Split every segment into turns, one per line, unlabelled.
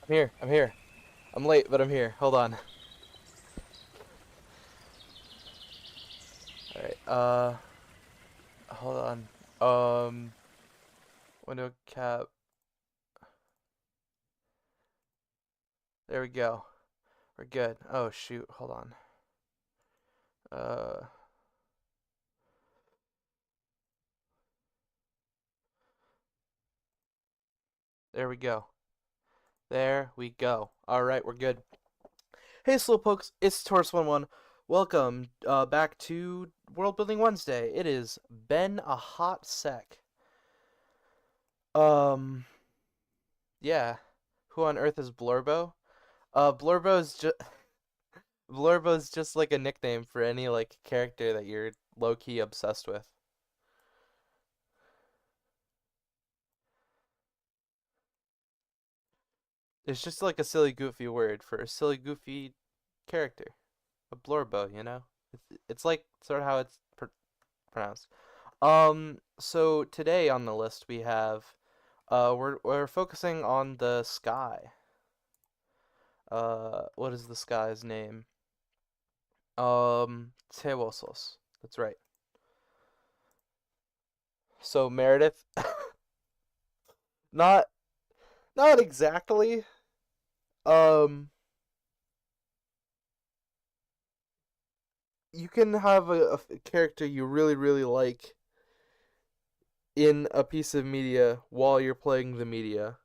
I'm here. I'm here. I'm late, but I'm here. Hold on. Alright, hold on. Window cap. There we go. We're good. Oh, shoot. Hold on. Uh, there we go. There we go. Alright, we're good. Hey, Slowpokes, it's Taurus11. Welcome, back to Worldbuilding Wednesday. It has been a hot sec. Um, yeah. Who on earth is Blorbo? Blorbo's just... Blorbo's just like a nickname for any like character that you're low-key obsessed with. It's just like a silly goofy word for a silly goofy character. A Blorbo, you know? It's like sort of how it's pronounced. So today on the list we have we're focusing on the sky. What is the sky's name? Tewosos. That's right. So Meredith, not not exactly. Um, you can have a character you really like in a piece of media while you're playing the media.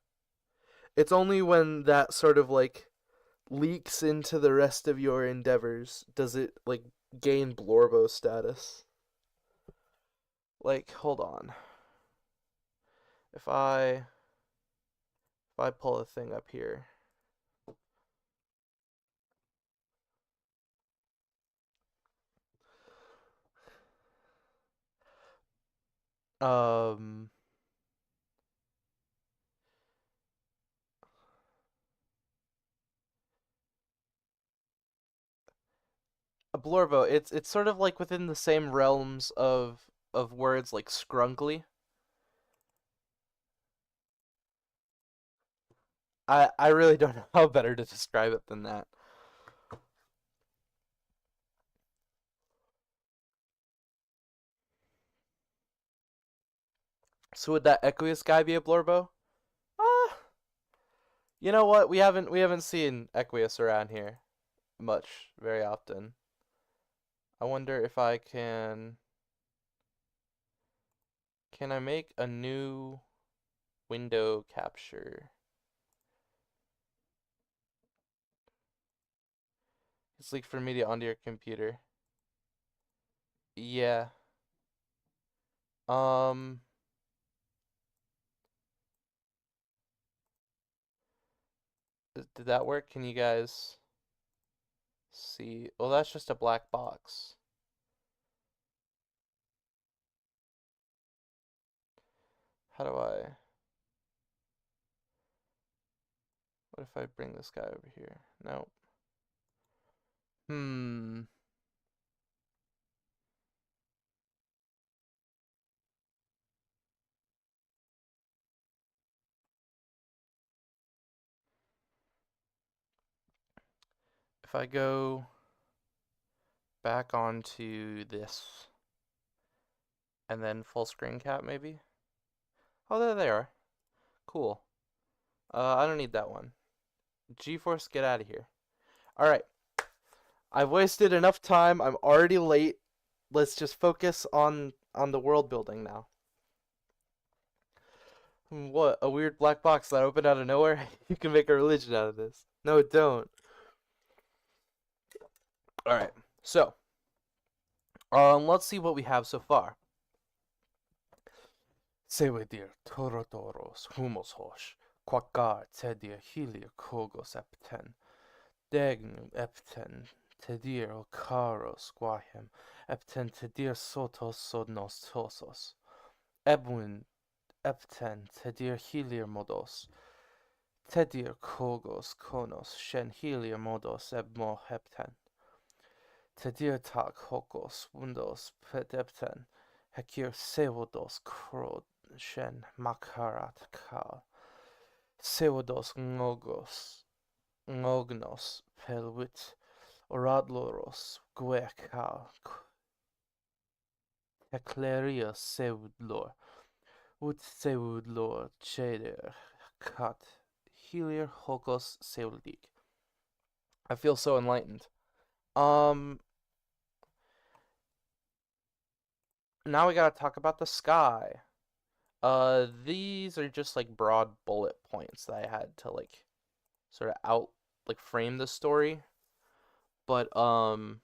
It's only when that sort of like leaks into the rest of your endeavors does it like gain Blorbo status. Like, hold on. If I if I pull a thing up here. Um a Blorbo, it's sort of like within the same realms of words like scrunkly. I really don't know how better to describe it than that. So would that Equius guy be a Blorbo? Ah, you know what? We haven't seen Equius around here much, very often. I wonder if I can I make a new window capture? It's leaked from media onto your computer. Yeah. Um, did that work? Can you guys see? Well, that's just a black box. How do I? What if I bring this guy over here? No. Hmm. If I go back onto this and then full screen cap maybe? Oh, there they are. Cool. I don't need that one. GeForce, get out of here. All right. I've wasted enough time. I'm already late. Let's just focus on the world building now. What, a weird black box that opened out of nowhere? You can make a religion out of this. No, don't. All right. So, let's see what we have so far. Sewedir torotoros humos hosh, quagar tedir hilir kogos epten, degnum epten tedir okaros guahem, epten tedir sotos sodnos tosos, ebwin epten tedir hilir modos, tedir kogos konos shen hilir modos ebmo hepten, tedir tak hokos wundos pet epten, hekir sevodos krod shen makarat kal, Pseudos ngognos pelvit oradloros guecal ecleria seudlor ut seudlor cheder cat helier hokos seudik. I feel so enlightened. Um, Now we gotta talk about the sky. These are just like broad bullet points that I had to like sort of frame the story. But I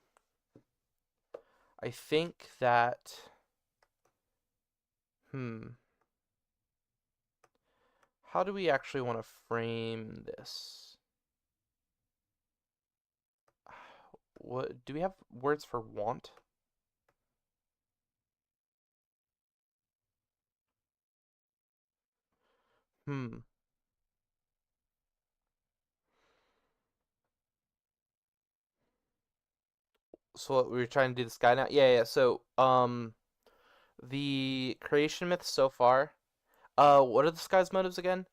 think that hmm, how do we actually want to frame this? What do we have words for want? Hmm. So what, we were trying to do the sky now? Yeah, yeah. So, the creation myths so far. What are the sky's motives again?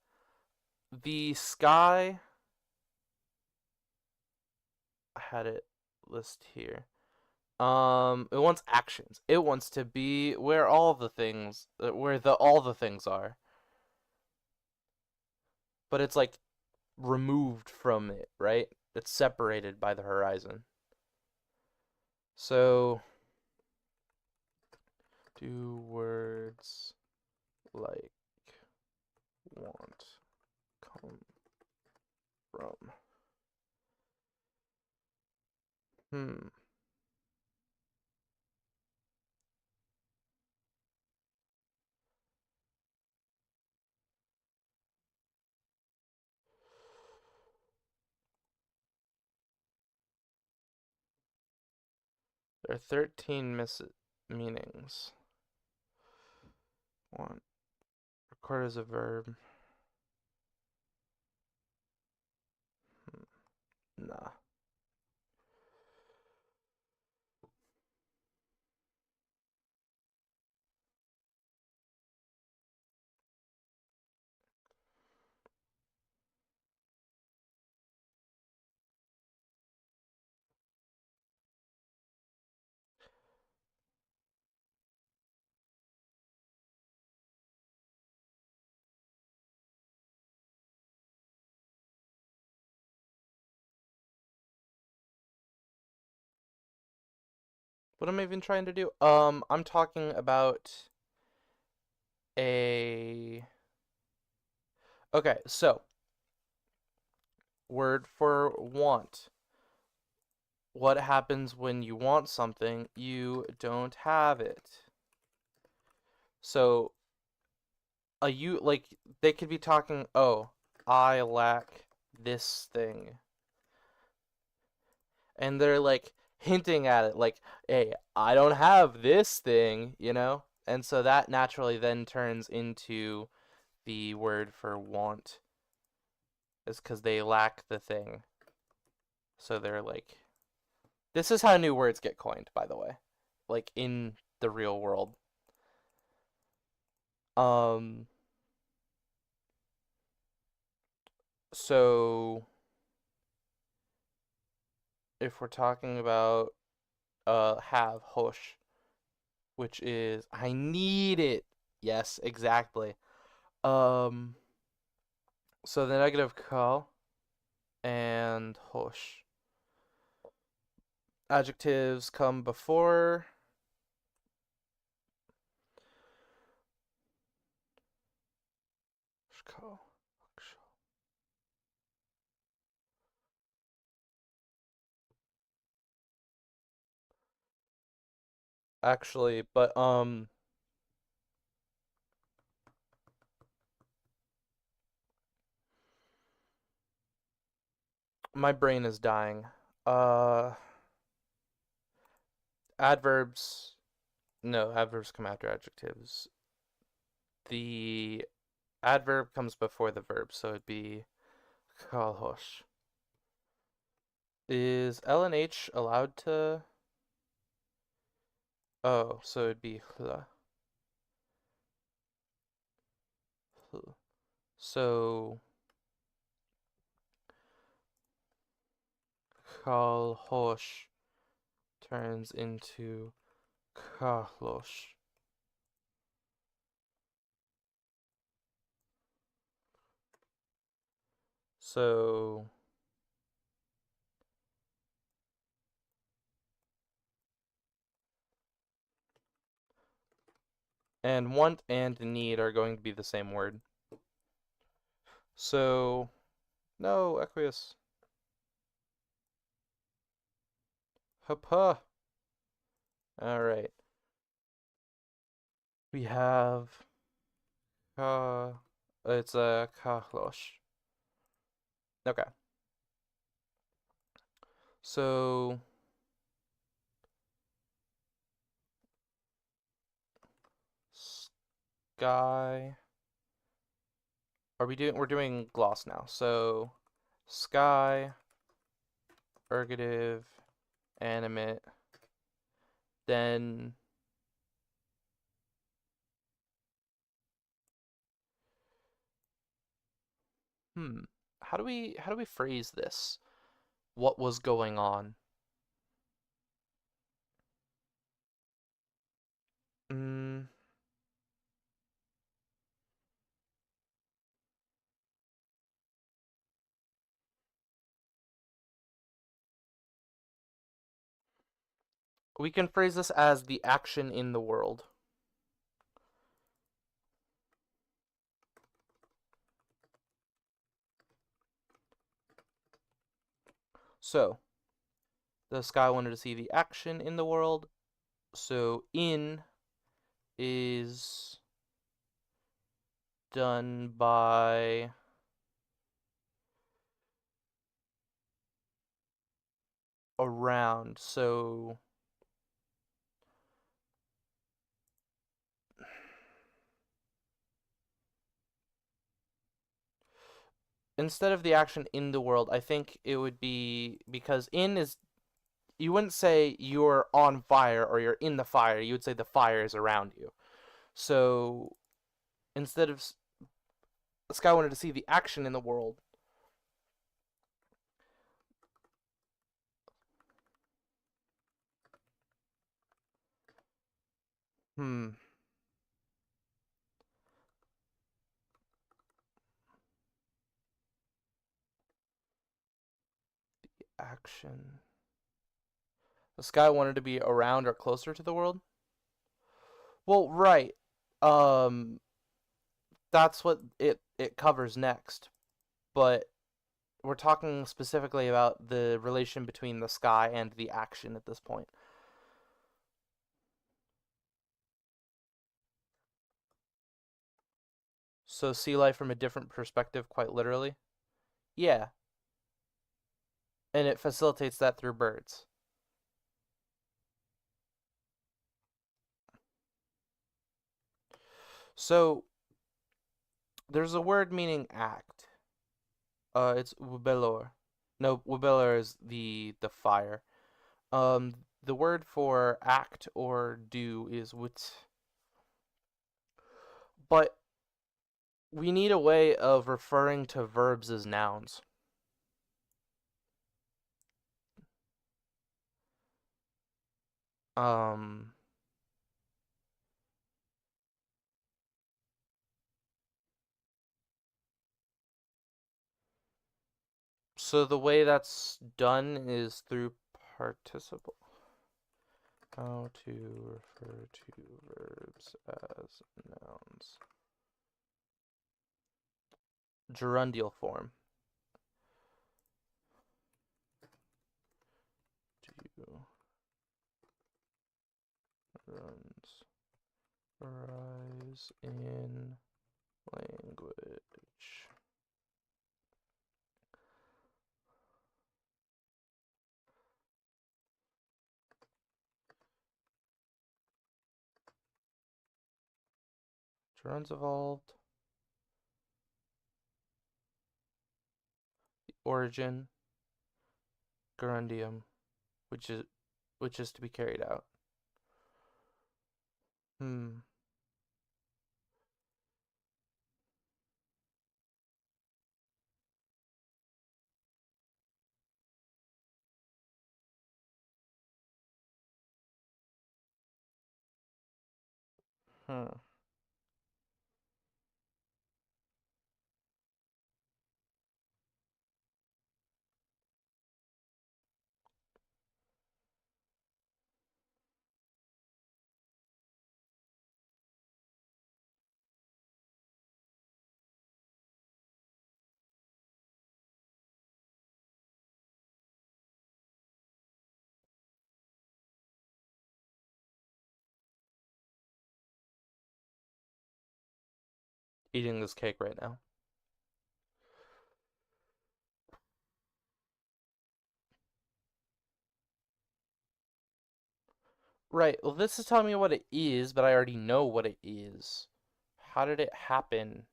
The sky, I had it list here. It wants actions. It wants to be where all the things, where the all the things are. But it's like removed from it, right? It's separated by the horizon. So, do words like want come from? Hmm. There are 13 meanings. Want recorded as a verb. Nah. What am I even trying to do? I'm talking about a. Okay, so word for want. What happens when you want something, you don't have it. So, you like they could be talking, "Oh, I lack this thing." And they're like hinting at it like, "Hey, I don't have this thing," you know? And so that naturally then turns into the word for want is because they lack the thing. So they're like, this is how new words get coined, by the way, like in the real world. Um, so if we're talking about have hosh, which is I need it. Yes, exactly. Um, so the negative kal and hosh. Adjectives come before. Actually, but my brain is dying. Uh, Adverbs. No, adverbs come after adjectives. The adverb comes before the verb, so it'd be kalhosh. Is L and H allowed to? Oh, so it'd be hla. So Kalhosh turns into Kahlosh. So and want and need are going to be the same word. So no, Equius. Hapa. Alright. We have it's a Kahlosh. Okay. So sky. We're doing gloss now. So sky, ergative, animate, then how do we phrase this? What was going on? Mm, we can phrase this as the action in the world. So, the sky wanted to see the action in the world. So, in is done by around. So, instead of the action in the world, I think it would be because in is you wouldn't say you're on fire or you're in the fire. You would say the fire is around you. So instead of Sky wanted to see the action in the world. Hmm. Action. The Sky wanted to be around or closer to the world. Well, right. Um, that's what it covers next. But we're talking specifically about the relation between the sky and the action at this point. So see life from a different perspective, quite literally. Yeah, and it facilitates that through birds. So there's a word meaning act. It's wubelor. No, wubelor is the fire. The word for act or do is wut. But we need a way of referring to verbs as nouns. Um, so the way that's done is through participle. How to refer to verbs as nouns. Gerundial form. Do runs rise in language. Gerunds evolved. The origin. Gerundium, which is to be carried out. Hmm. Hmm. Eating this cake right now. Right. Well, this is telling me what it is, but I already know what it is. How did it happen?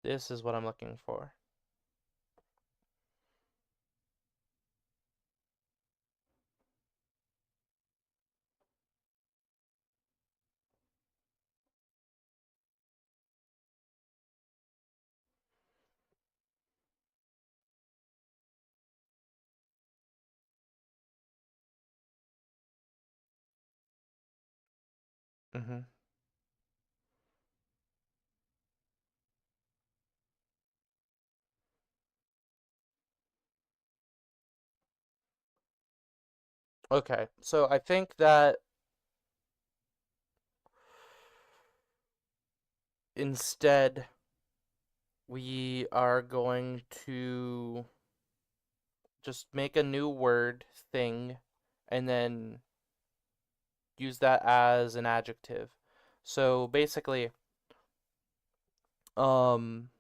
This is what I'm looking for. Mm-hmm. Okay, so I think that instead we are going to just make a new word thing and then use that as an adjective. So basically, um,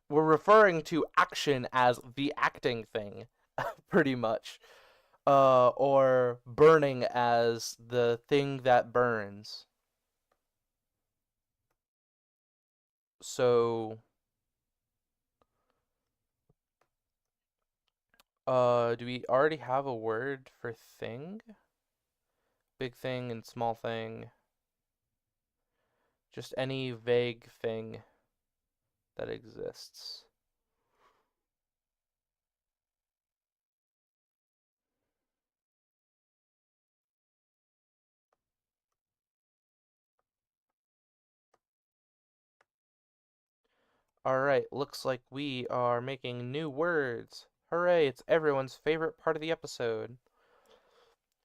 we're referring to action as the acting thing, pretty much. Or burning as the thing that burns. So, do we already have a word for thing? Big thing and small thing. Just any vague thing that exists. Alright, looks like we are making new words. Hooray, it's everyone's favorite part of the episode.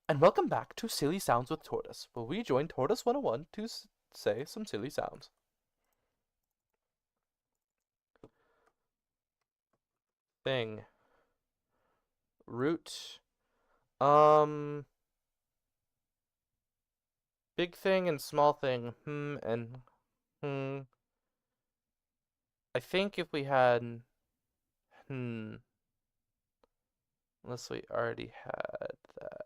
And welcome back to Silly Sounds with Tortoise, where we join Tortoise 101 to say some silly sounds. Thing. Root. Um, Big thing and small thing. And hmm. I think if we had hmm, unless we already had that.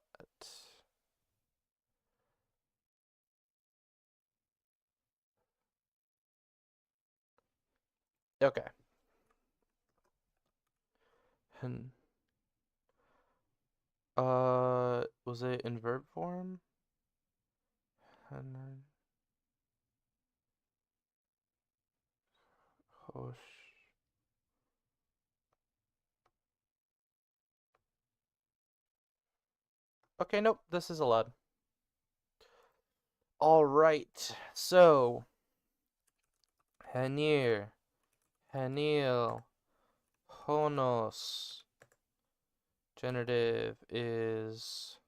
Okay. Hmm. Was it in verb form? Hen- Hosh. Okay, nope, this is allowed. All right. So, Hanir, Hanil, Honos. Genitive is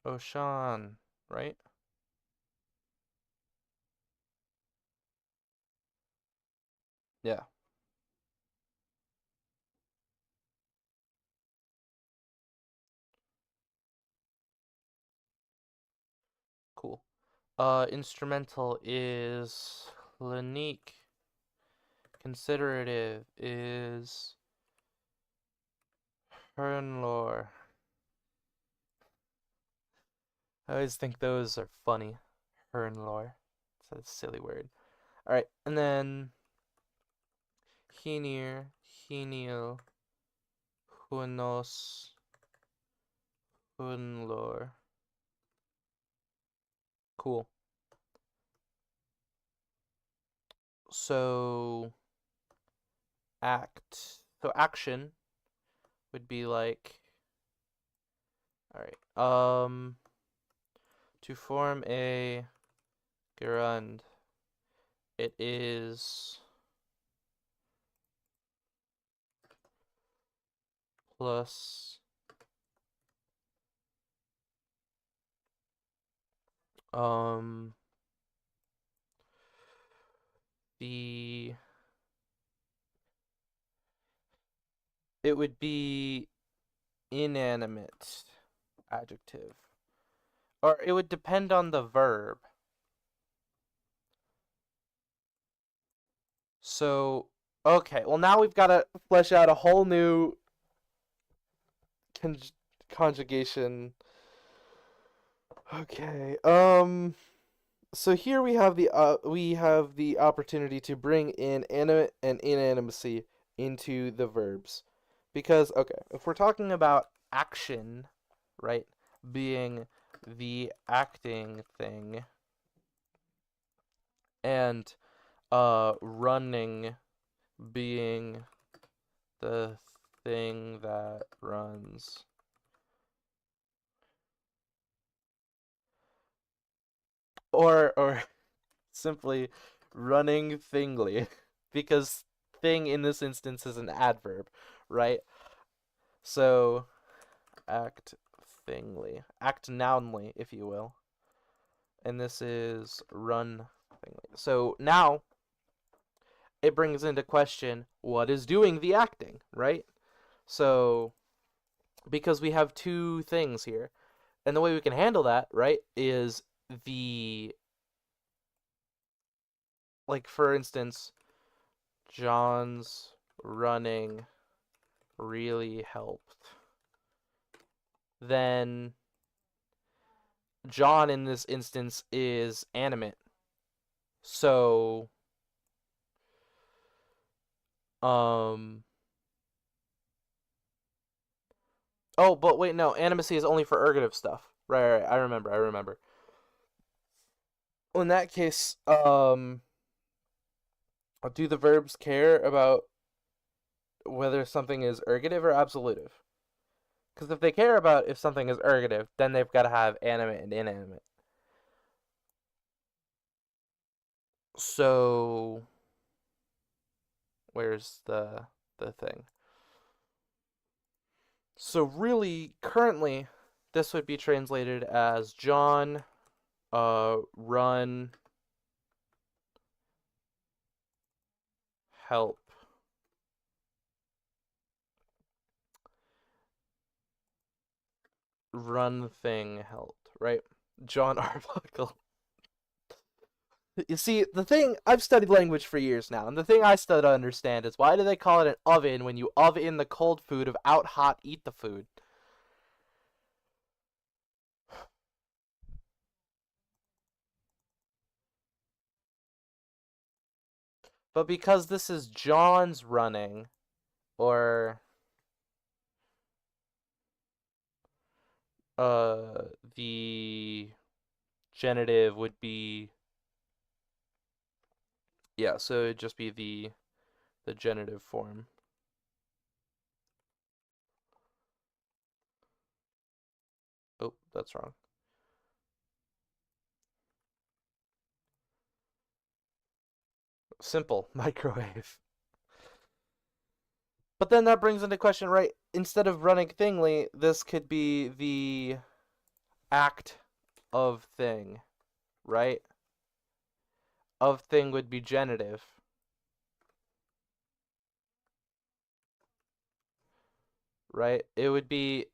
Oshan, right? Yeah, cool. Instrumental is Lanique. Considerative is Hernlore. I always think those are funny. Hernlore. It's a silly word. Alright, and then Henir, Heniel, Hunos. Hunlor. Cool. So act. So action would be like, all right. To form a gerund, it is plus the it would be inanimate adjective. Or it would depend on the verb. So, okay, well now we've got to flesh out a whole new conjugation. Okay. So here we have the opportunity to bring in animate and inanimacy into the verbs. Because okay, if we're talking about action, right, being the acting thing and running being the thing that runs. Or simply running thingly because thing in this instance is an adverb, right? So act thingly, act nounly, if you will. And this is run thingly. So now it brings into question what is doing the acting, right? So because we have two things here, and the way we can handle that, right, is the, like, for instance, John's running really helped. Then John in this instance is animate. So um oh, but wait, no, animacy is only for ergative stuff. Right, I remember. Well, in that case, do the verbs care about whether something is ergative or absolutive? Because if they care about if something is ergative, then they've got to have animate and inanimate. So where's the thing? So really, currently, this would be translated as John, run, help. Run thing helped, right? John Arbuckle. You see, the thing, I've studied language for years now, and the thing I still don't understand is why do they call it an oven when you oven the cold food of out hot eat the food? But because this is John's running, or the genitive would be, yeah, so it'd just be the genitive form. Oh, that's wrong. Simple microwave. But then that brings into question, right? Instead of running thingly, this could be the act of thing, right? Of thing would be genitive, right? It would be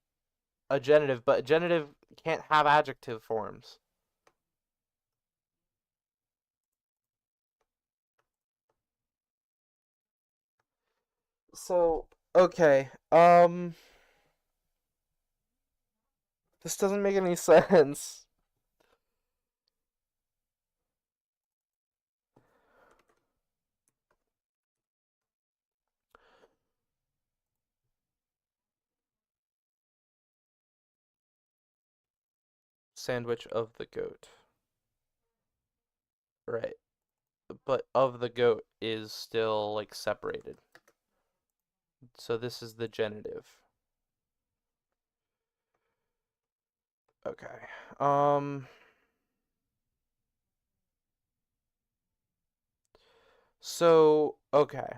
a genitive, but a genitive can't have adjective forms. So, okay. This doesn't make any sense. sandwich of the goat. Right. But of the goat is still like separated. So this is the genitive. Okay. So, okay.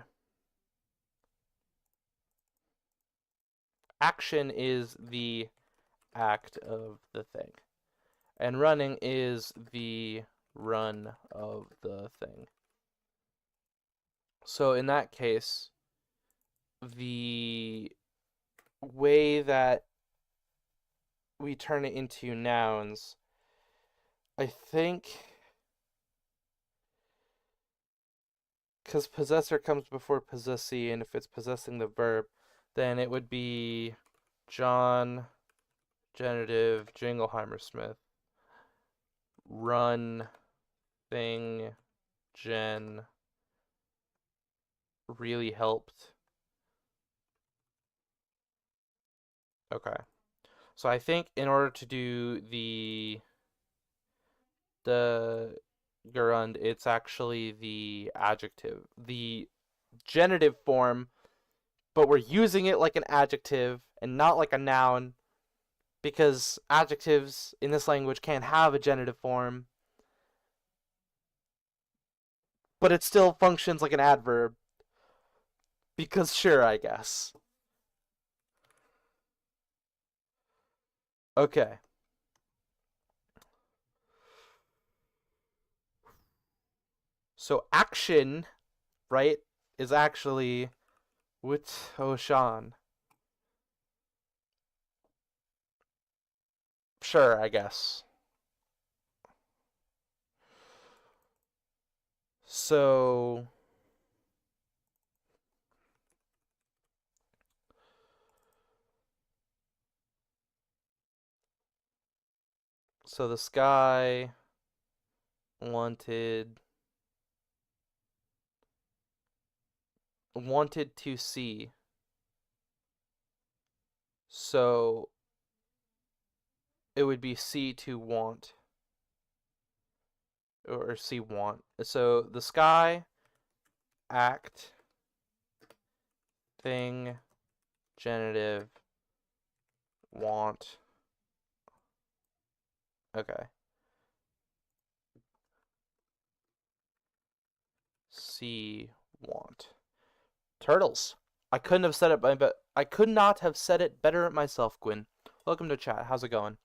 Action is the act of the thing. And running is the run of the thing. So in that case, the way that we turn it into nouns, I think, because possessor comes before possessee, and if it's possessing the verb, then it would be John, genitive, Jingleheimer Smith, run, thing, gen, really helped. Okay. So I think in order to do the gerund, it's actually the adjective, the genitive form, but we're using it like an adjective and not like a noun because adjectives in this language can't have a genitive form, but it still functions like an adverb because sure, I guess. Okay. So action, right, is actually Wut Oshan. Sure, I guess. So the sky wanted to see. So it would be see to want or see want. So the sky act thing genitive want. Okay. See want. Turtles. I couldn't have said it but I could not have said it better myself, Gwyn. Welcome to chat. How's it going?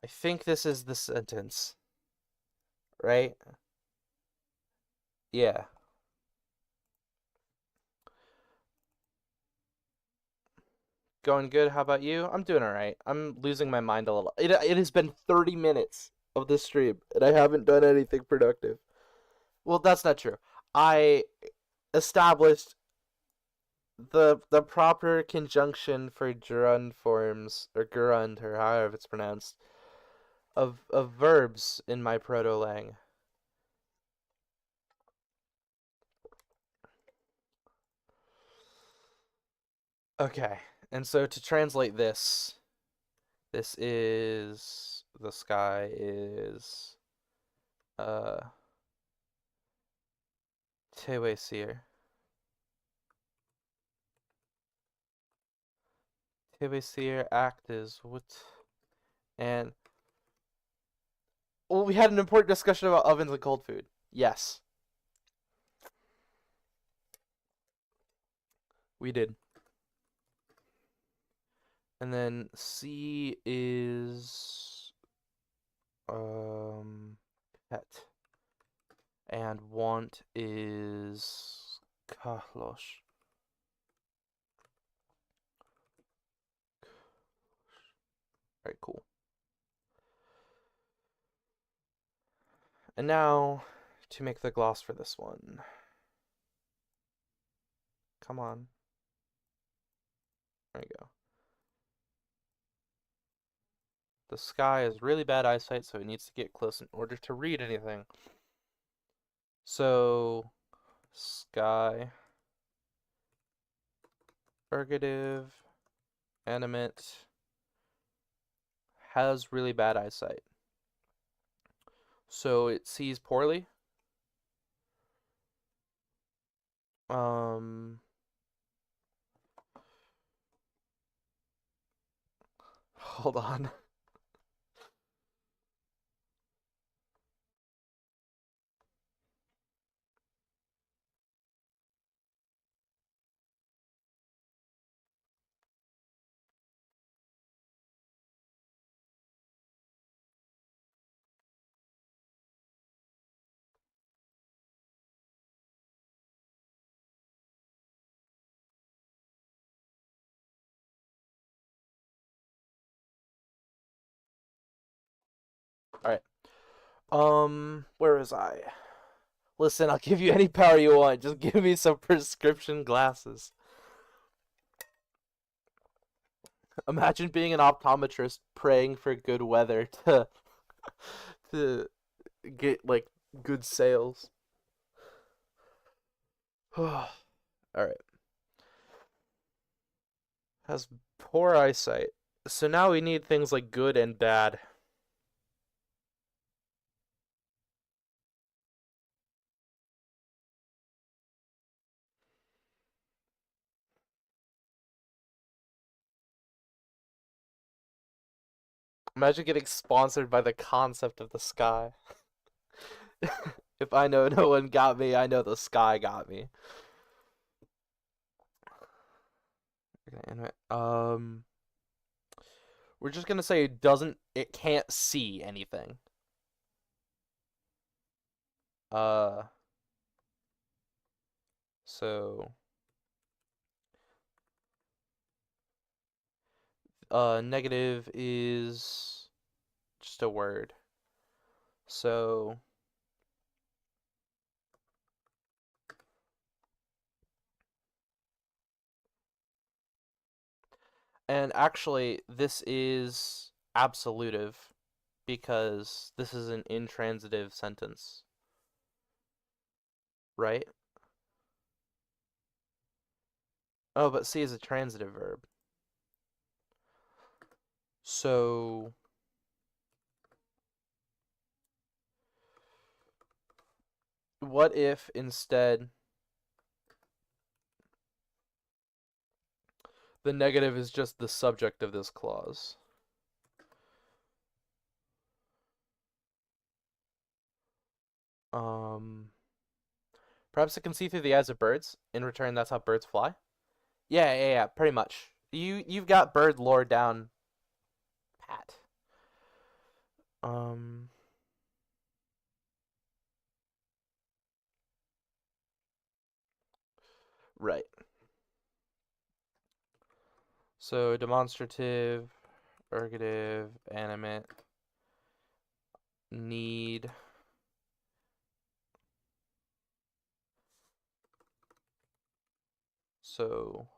I think this is the sentence. Right? Yeah. Going good. How about you? I'm doing all right. I'm losing my mind a little. It has been 30 minutes of this stream and I haven't done anything productive. Well, that's not true. I established the proper conjunction for gerund forms or gerund or however it's pronounced of verbs in my proto-lang. Okay. And so to translate this, this is the sky is Tewe Seer. Tewe Seer act is what, and well, we had an important discussion about ovens and cold food. Yes. We did. And then C is pet. And want is Carlos. Alright, cool. And now to make the gloss for this one. Come on. There you go. The sky has really bad eyesight, so it needs to get close in order to read anything. So, sky, ergative, Animate has really bad eyesight. So it sees poorly. Um, hold on. All right. Where was I? Listen, I'll give you any power you want. Just give me some prescription glasses. Imagine being an optometrist praying for good weather to to get like good sales. All right. Has poor eyesight. So now we need things like good and bad. Imagine getting sponsored by the concept of the sky. If I know no one got me, I know the sky got me. We're just gonna say it can't see anything. Uh, so negative is just a word. So and actually this is absolutive because this is an intransitive sentence, right? Oh, but see is a transitive verb. So what if instead the negative is just the subject of this clause? Um, Perhaps it can see through the eyes of birds. In return, that's how birds fly. Yeah, pretty much. You've got bird lore down pat. Um, right. So demonstrative, ergative, animate, need. So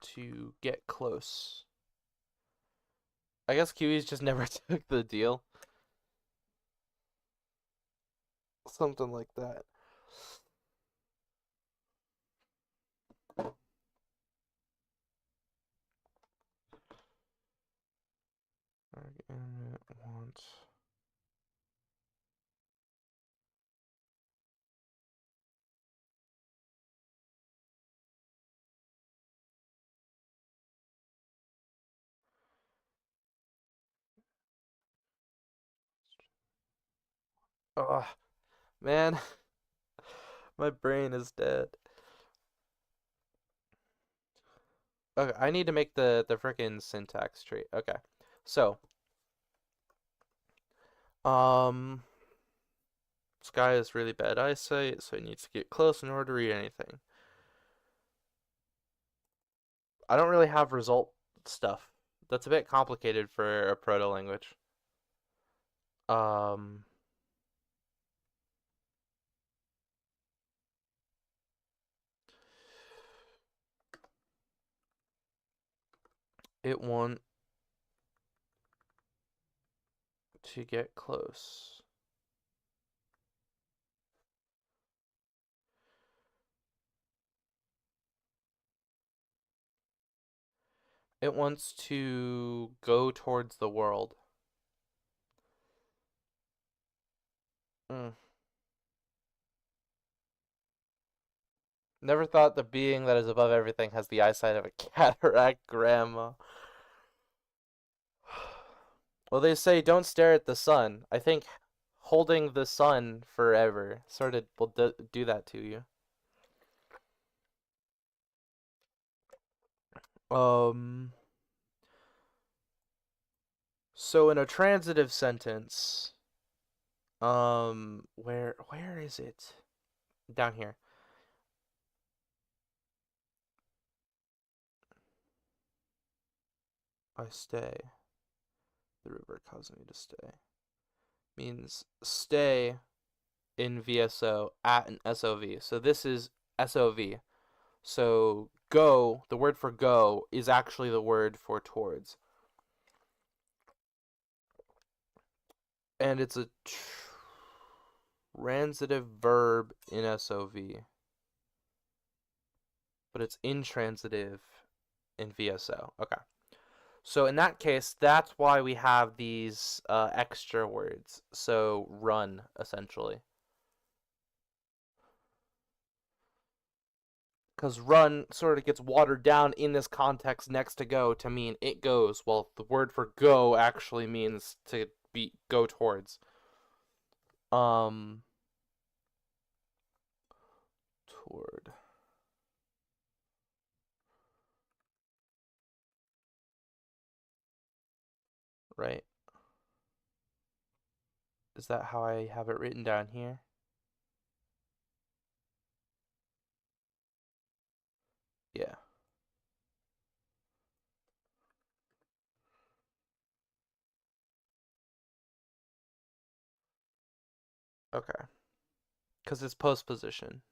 to get close. I guess Kiwis just never took the deal. Something like that. Animate want. Oh, man, my brain is dead. Okay, I need to make the frickin' syntax tree. Okay, so um, this guy has really bad eyesight, so he needs to get close in order to read anything. I don't really have result stuff. That's a bit complicated for a proto language. Um, it want to get close. It wants to go towards the world. Mm. Never thought the being that is above everything has the eyesight of a cataract grandma. Well, they say don't stare at the sun. I think holding the sun forever sort of will do that to you. Um, so in a transitive sentence, where is it? Down here. I stay. The river caused me to stay. Means stay in VSO at an SOV. So this is SOV. So go, the word for go is actually the word for towards. And it's a transitive verb in SOV. But it's intransitive in VSO. Okay. So in that case, that's why we have these extra words. So run, essentially. Because run sort of gets watered down in this context next to go to mean it goes, while the word for go actually means to be go towards. Um, toward. Right? Is that how I have it written down here? Yeah. Okay. Because it's post position.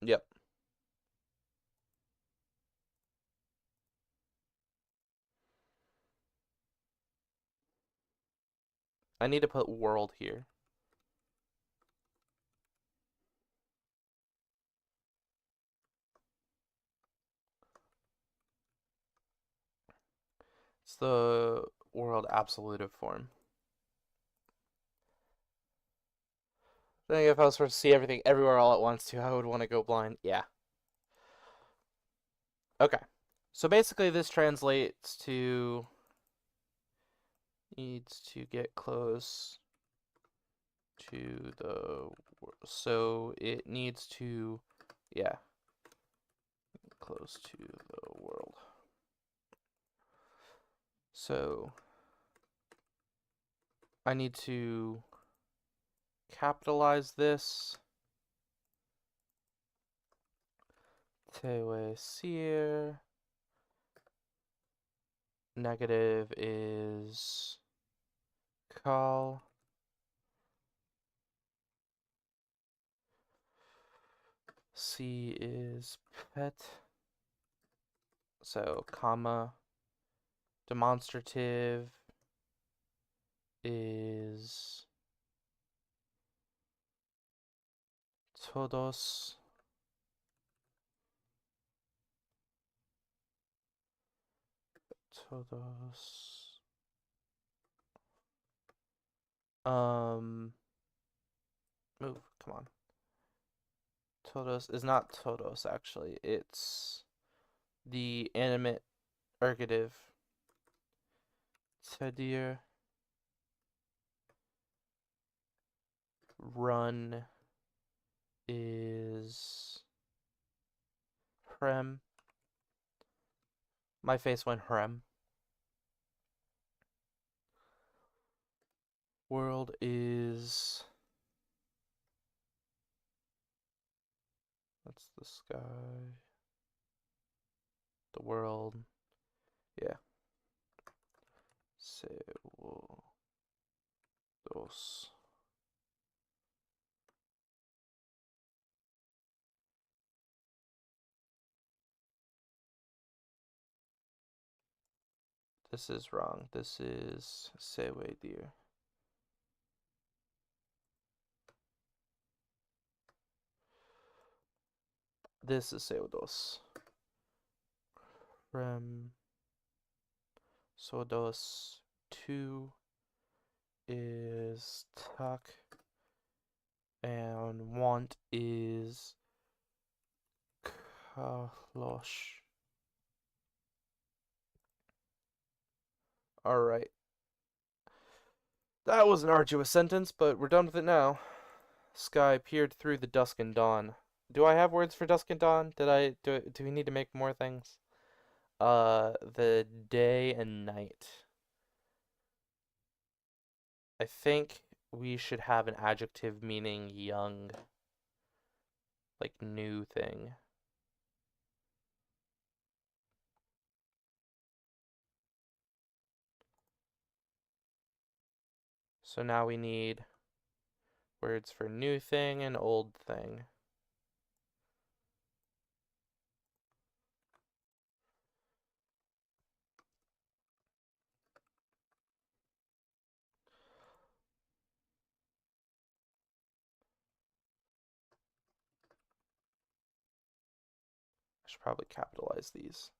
Yep. I need to put world here. It's the world absolutive form. I think if I was supposed to see everything everywhere all at once too, I would want to go blind. Yeah. Okay. So basically this translates to needs to get close to the so it needs to yeah, close to the world. So I need to capitalize this. Tewe seer. Negative is call. C is pet. So comma. Demonstrative is todos. Todos. Move, come on. Todos is not todos, actually. It's the animate ergative. Tedir. Run is Hrem. My face went Hrem. World is. That's the sky. The world. Yeah. Se dos. This is wrong. This is Sewe deer. This is CO2. Rem CO2 2 is tak, and want is kalosh. Alright. That was an arduous sentence, but we're done with it now. Sky peered through the dusk and dawn. Do I have words for dusk and dawn? Do we need to make more things? The day and night. I think we should have an adjective meaning young, like new thing. So now we need words for new thing and old thing. I should probably capitalize these.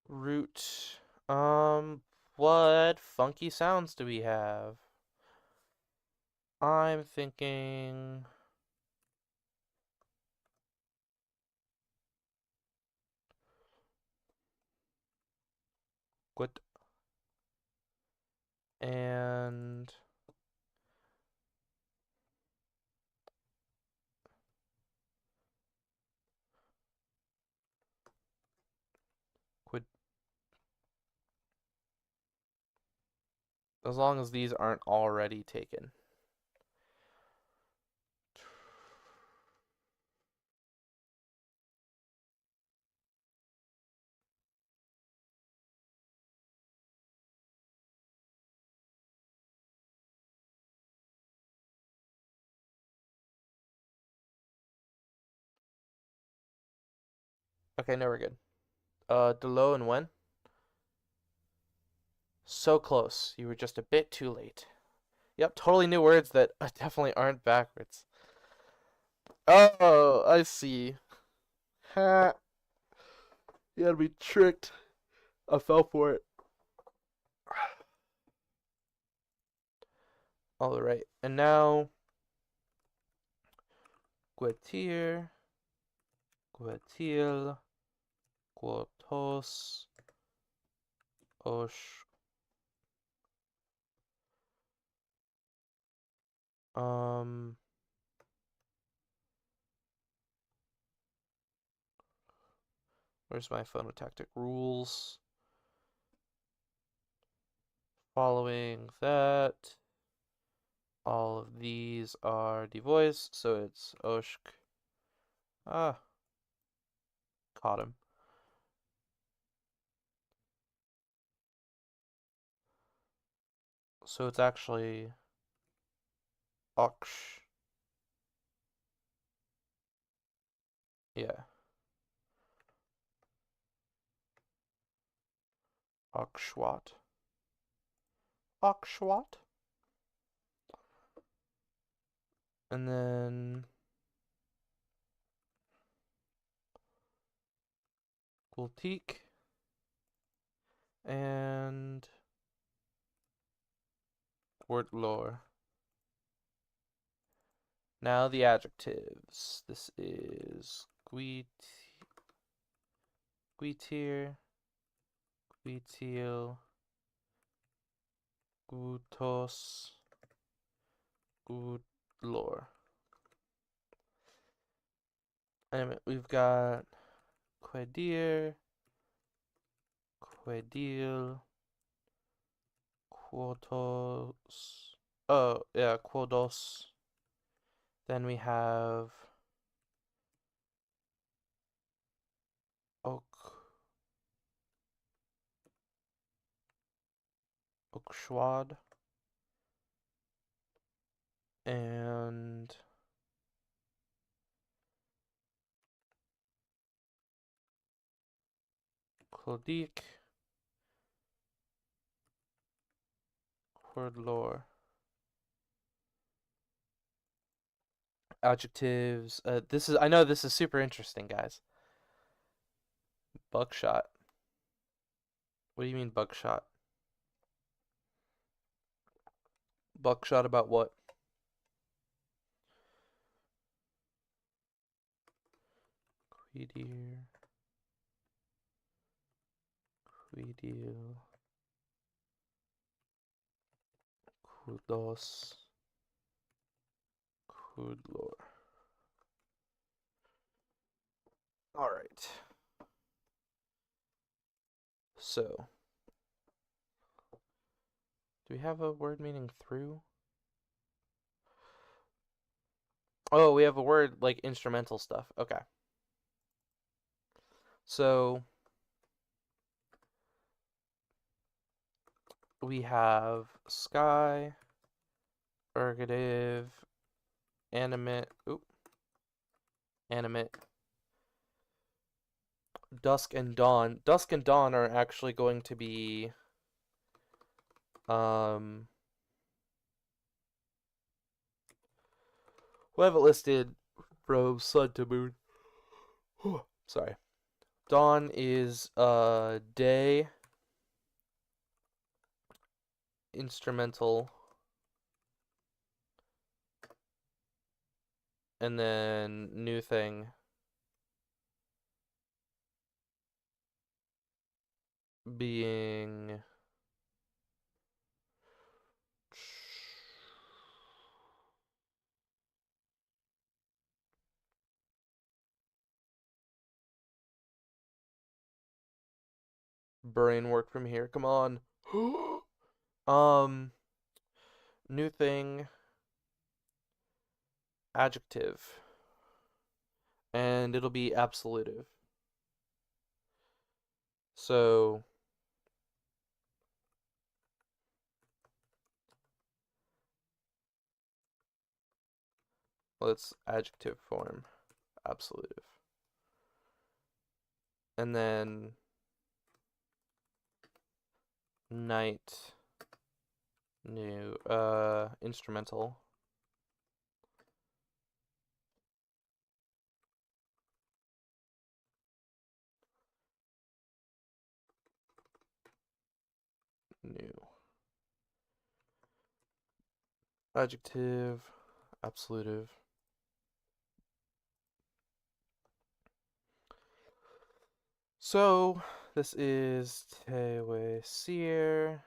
Root. What funky sounds do we have? I'm thinking good and quid, as long as these aren't already taken. Okay, now we're good. Delo and when? So close. You were just a bit too late. Yep, totally new words that definitely aren't backwards. Oh, I see. Ha. You gotta be tricked. I fell for it. Alright, and now Guetir, Guetil, Guotos, Osh. Um, where's my phonotactic rules? Following that, all of these are devoiced, so it's Oshk. Ah, caught him. So it's actually Oksh. Yeah, Okshwat. Okshwat. And then Gultik and word lore. Now the adjectives. This is Guitir, Guitil, Gutos, Gudlor. And we've got Quedir, Quedil, Quotos. Oh, yeah, Quodos. Then we have Okshwad and Klodik, Quordlor. Adjectives. I know this is super interesting, guys. Buckshot. What do you mean buckshot? Buckshot about what? Quidir. Quidio. Kudos. Kudlor. Alright. So, do we have a word meaning through? Oh, we have a word like instrumental stuff. Okay. So, we have sky, ergative, animate, animate, dusk and dawn. Dusk and dawn are actually going to be we'll have it listed from sun to moon. Sorry. Dawn is day, instrumental, and then new thing being brain work from here. Come on. um New thing adjective, and it'll be absolutive. So let's adjective form absolutive. And then night new instrumental. New adjective absolutive. So this is tewe seer.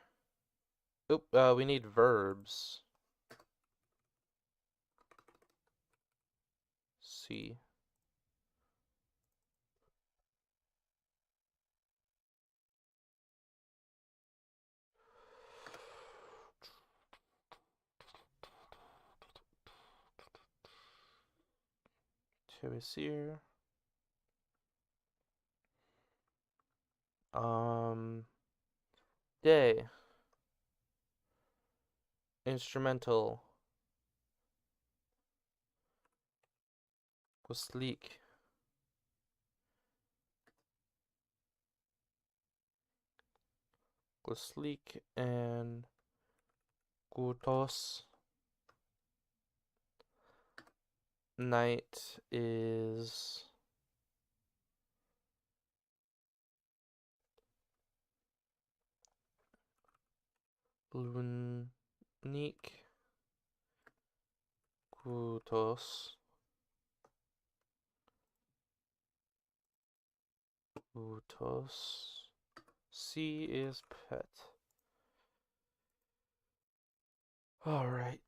Oop, we need verbs. See. Tewe seer. Day. Instrumental. Guslik. Guslik and Gutos. Night is Lunik. Gutos. Gutos. C is pet. Alright.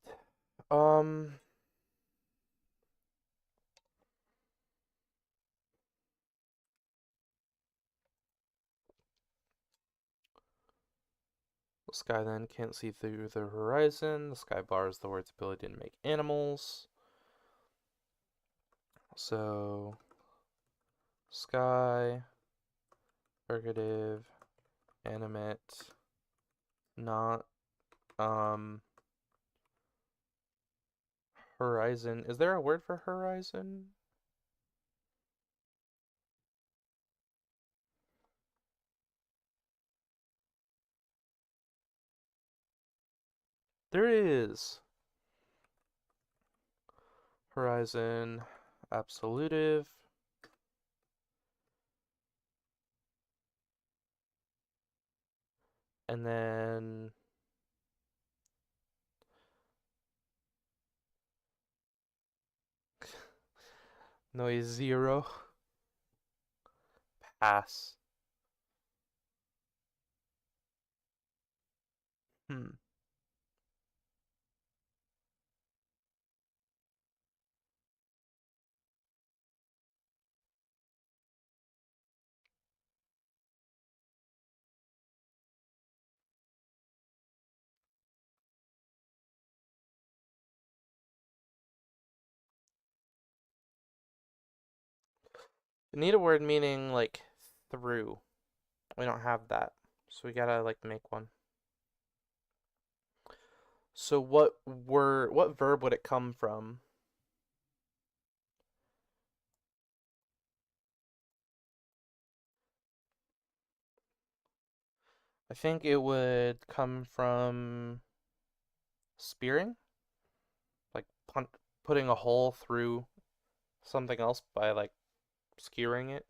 The sky then can't see through the horizon. The sky bars the word's ability to make animals. So, sky, ergative, animate, not, horizon. Is there a word for horizon? There is. Horizon absolutive. And then noise 0. Pass. Hmm. We need a word meaning like through. We don't have that. So we gotta like make one. So what verb would it come from? I think it would come from spearing, like putting a hole through something else by like skewering it.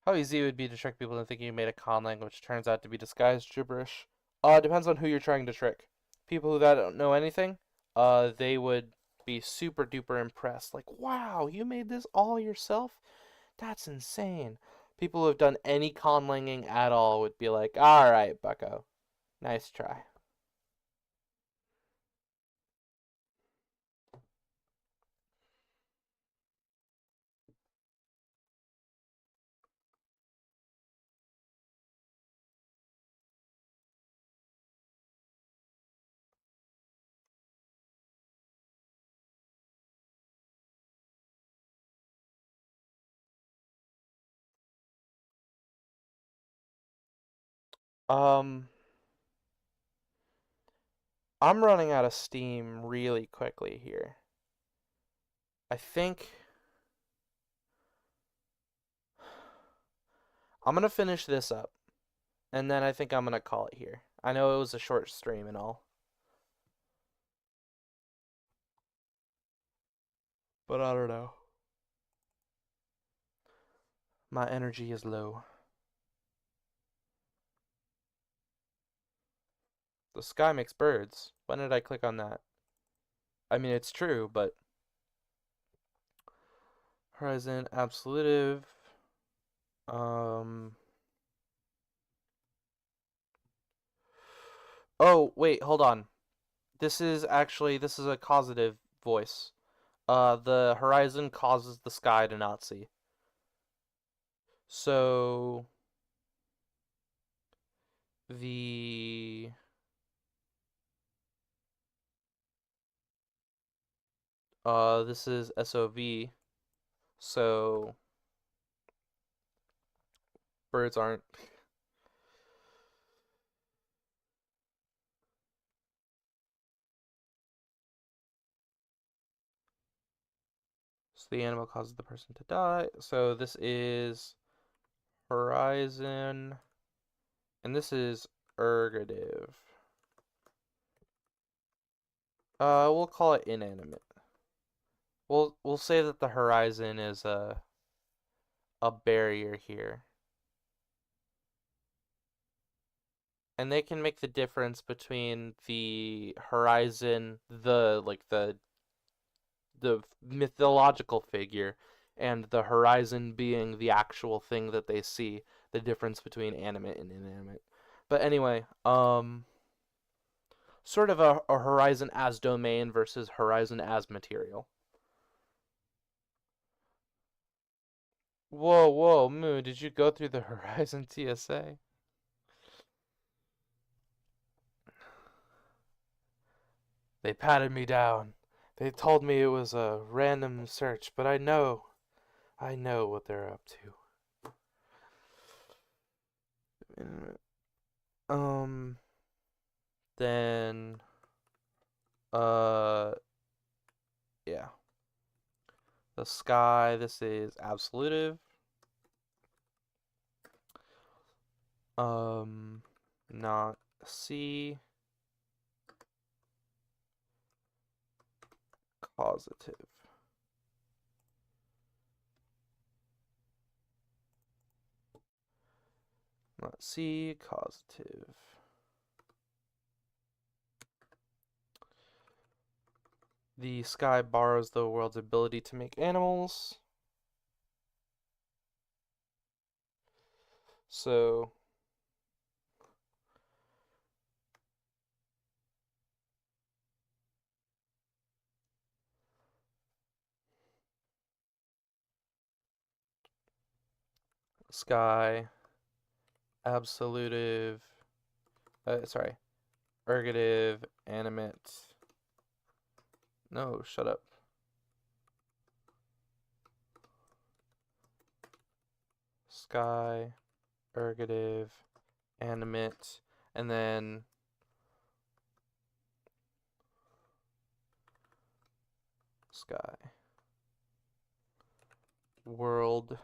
How easy it would be to trick people into thinking you made a conlang, which turns out to be disguised gibberish. It depends on who you're trying to trick. People who don't know anything, they would be super duper impressed. Like, wow, you made this all yourself? That's insane. People who have done any conlanging at all would be like, all right, bucko, nice try. Um, I'm running out of steam really quickly here. I think I'm gonna finish this up, and then I think I'm gonna call it here. I know it was a short stream and all, but I don't know. My energy is low. The sky makes birds. When did I click on that? I mean, it's true, but Horizon absolutive. Um. Oh, wait, hold on. This is a causative voice. The horizon causes the sky to not see. So the this is SOV. So birds aren't. So the animal causes the person to die. So this is horizon, and this is ergative. We'll call it inanimate. We'll say that the horizon is a barrier here. And they can make the difference between the horizon, the mythological figure, and the horizon being the actual thing that they see, the difference between animate and inanimate. But anyway, sort of a horizon as domain versus horizon as material. Whoa, whoa, Moo, did you go through the Horizon TSA? They patted me down. They told me it was a random search, but I know what they're up to. Um, then, uh, yeah. The sky, this is absolutive. Um, not C. causative. Not C, causative. The sky borrows the world's ability to make animals. So sky, absolutive, ergative, animate. No, shut up. Sky, ergative, animate, and then sky, world,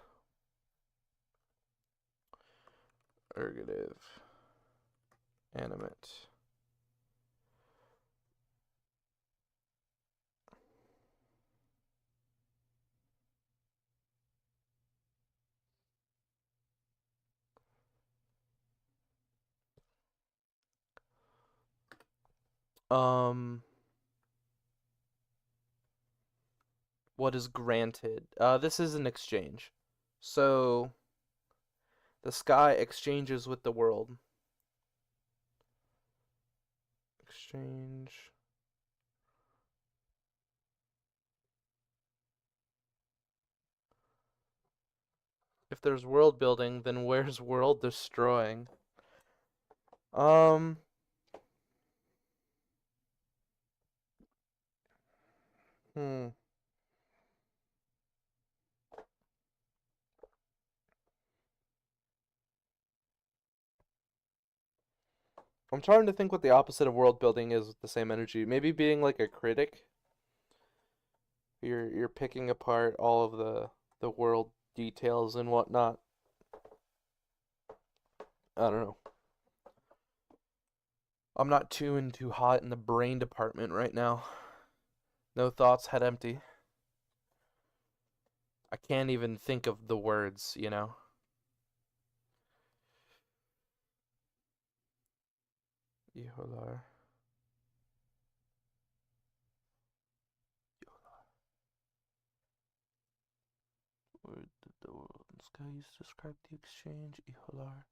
ergative, animate. What is granted? This is an exchange. So the sky exchanges with the world. Exchange. If there's world building, then where's world destroying? Um, hmm. I'm trying to think what the opposite of world building is with the same energy. Maybe being like a critic. You're picking apart all of the world details and whatnot. I don't know. I'm not too hot in the brain department right now. No thoughts, head empty. I can't even think of the words, you know. Iholar. Word did the world and sky used to describe the exchange? Iholar.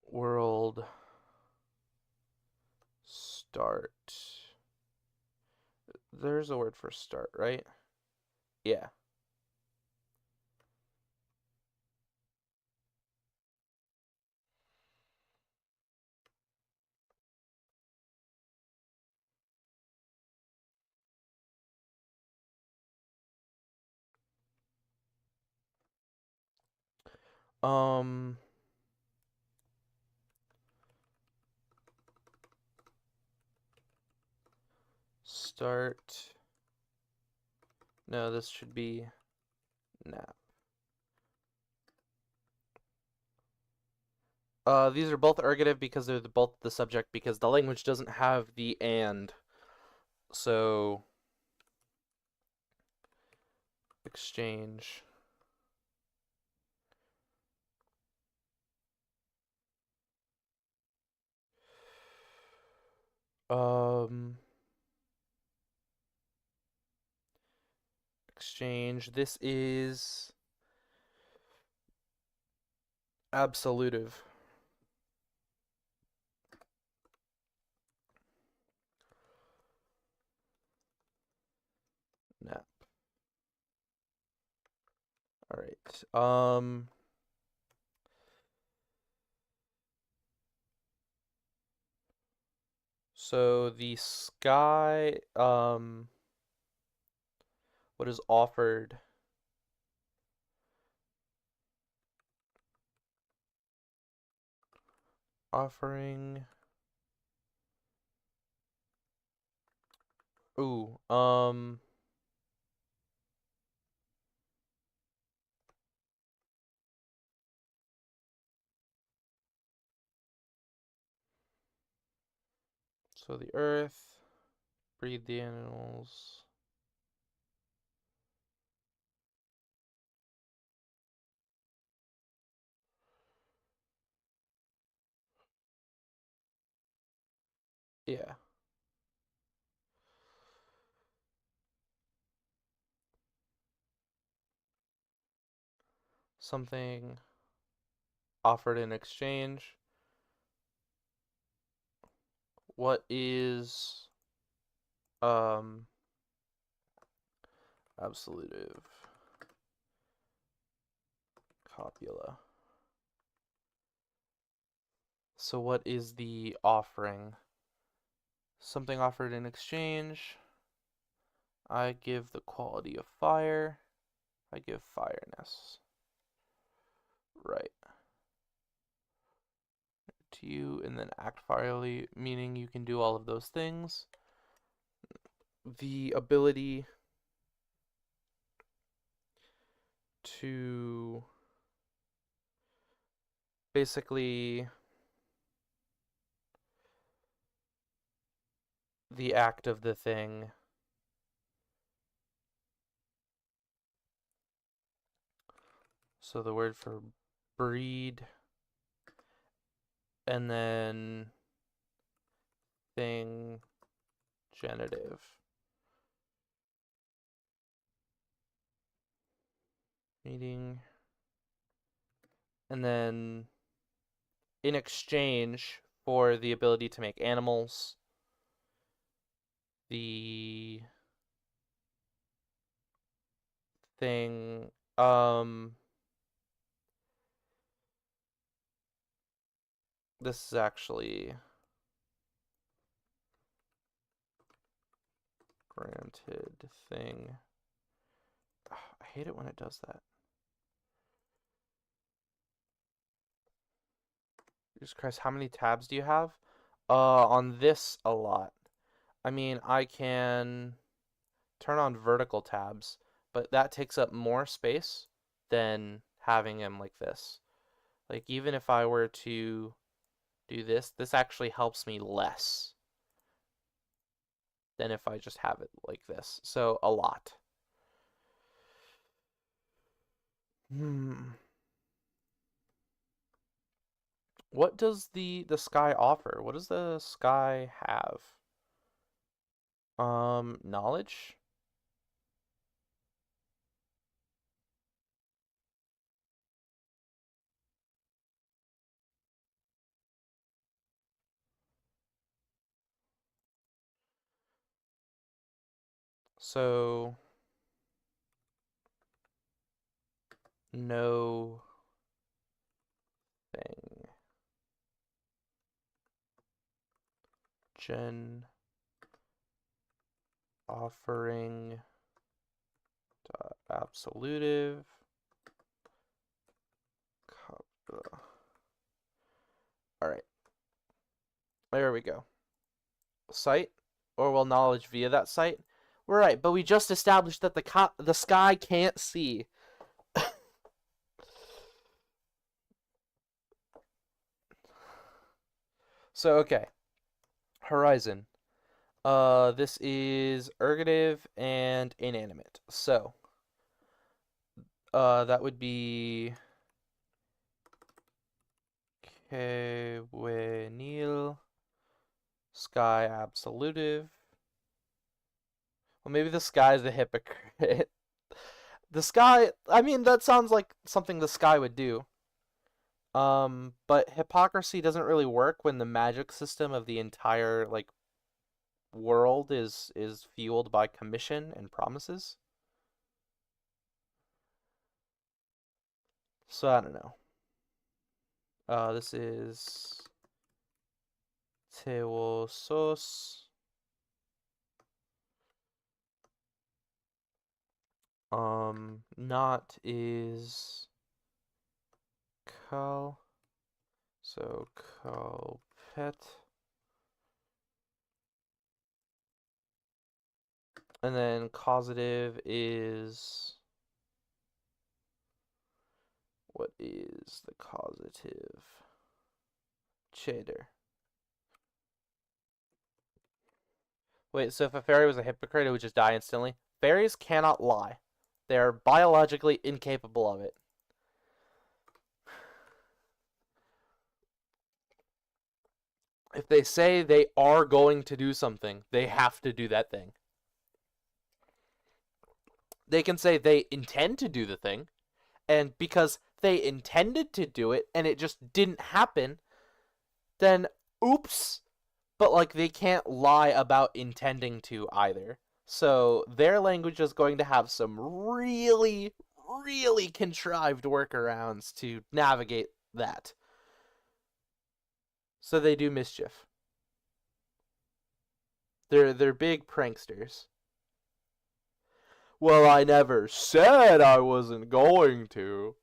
World start. There's a word for start, right? Yeah. Um start. No, this should be nap. These are both ergative because they're both the subject because the language doesn't have the and. So exchange. Um exchange. This is absolutive. Nap. All right. So the sky what is offered offering ooh so the earth breed the animals. Yeah. Something offered in exchange. What is absolutive copula? So what is the offering? Something offered in exchange. I give the quality of fire. I give fireness. Right. To you, and then act firely, meaning you can do all of those things. The ability to basically the act of the thing. So the word for breed, and then thing genitive. Meeting. And then in exchange for the ability to make animals, the thing this is actually granted thing. I hate it when it does that. Jesus Christ, how many tabs do you have? On this, a lot. I mean, I can turn on vertical tabs, but that takes up more space than having them like this. Like, even if I were to do this, this actually helps me less than if I just have it like this. So, a lot. What does the sky offer? What does the sky have? Knowledge? So, no thing. Gen offering absolutive. All right. There we go. Site, or well, knowledge via that site. We're right, but we just established that the sky can't see. So okay, horizon. This is ergative and inanimate. So, that would be Kewenil sky absolutive. Well, maybe the sky is the hypocrite. The sky, I mean, that sounds like something the sky would do. But hypocrisy doesn't really work when the magic system of the entire like world is fueled by commission and promises. So I don't know. This is Teosos. Not is Cal. So Calpet. And then causative is, what is the causative? Cheddar. Wait, so if a fairy was a hypocrite, it would just die instantly? Fairies cannot lie. They are biologically incapable of it. If they say they are going to do something, they have to do that thing. They can say they intend to do the thing, and because they intended to do it and it just didn't happen, then oops. But like they can't lie about intending to either. So their language is going to have some really, really contrived workarounds to navigate that. So they do mischief. They're big pranksters. Well, I never said I wasn't going to.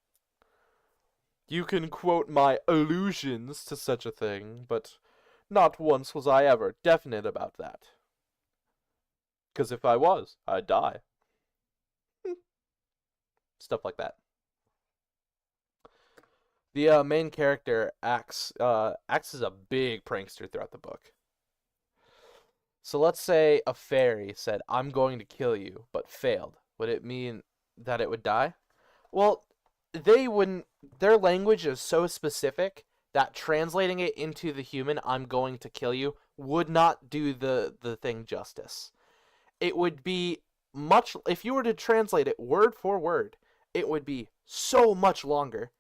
You can quote my allusions to such a thing, but not once was I ever definite about that. 'Cause if I was, I'd die. Stuff like that. The main character, Axe is a big prankster throughout the book. So let's say a fairy said, I'm going to kill you, but failed. Would it mean that it would die? Well, they wouldn't. Their language is so specific that translating it into the human, I'm going to kill you, would not do the thing justice. It would be much. If you were to translate it word for word, it would be so much longer.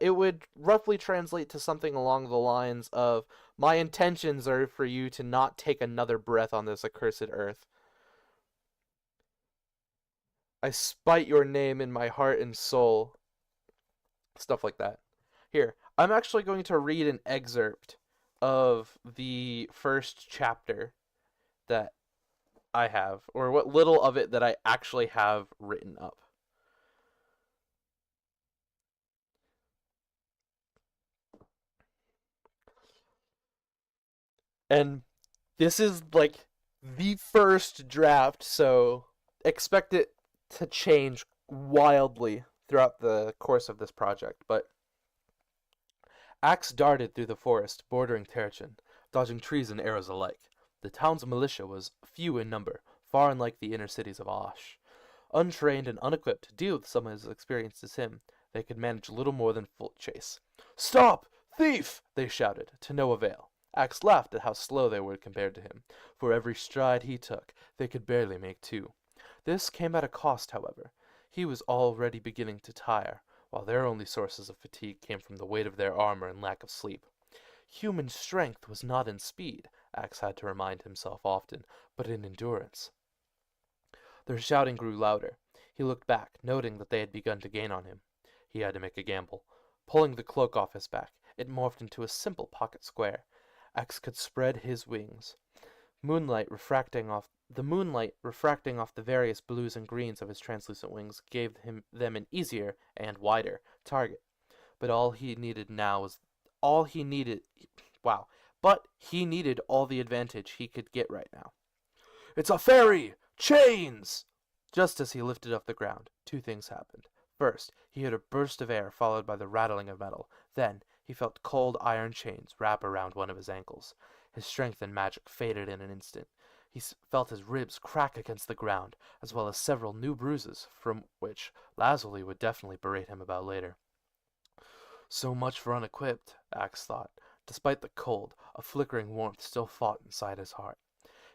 It would roughly translate to something along the lines of, my intentions are for you to not take another breath on this accursed earth. I spite your name in my heart and soul. Stuff like that. Here, I'm actually going to read an excerpt of the first chapter that I have, or what little of it that I actually have written up. And this is like the first draft, so expect it to change wildly throughout the course of this project. But Axe darted through the forest bordering Terchin, dodging trees and arrows alike. The town's militia was few in number, far unlike the inner cities of Osh. Untrained and unequipped to deal with someone as experienced as him, they could manage little more than foot chase. Stop! Thief! They shouted, to no avail. Axe laughed at how slow they were compared to him. For every stride he took, they could barely make two. This came at a cost, however. He was already beginning to tire, while their only sources of fatigue came from the weight of their armor and lack of sleep. Human strength was not in speed, Axe had to remind himself often, but in endurance. Their shouting grew louder. He looked back, noting that they had begun to gain on him. He had to make a gamble. Pulling the cloak off his back, it morphed into a simple pocket square. Axe could spread his wings. The moonlight refracting off the various blues and greens of his translucent wings gave them an easier and wider target. But he needed all the advantage he could get right now. It's a fairy! Chains! Just as he lifted off the ground, two things happened. First, he heard a burst of air followed by the rattling of metal. Then, he felt cold iron chains wrap around one of his ankles. His strength and magic faded in an instant. He felt his ribs crack against the ground, as well as several new bruises, from which Lazuli would definitely berate him about later. So much for unequipped, Axe thought. Despite the cold, a flickering warmth still fought inside his heart.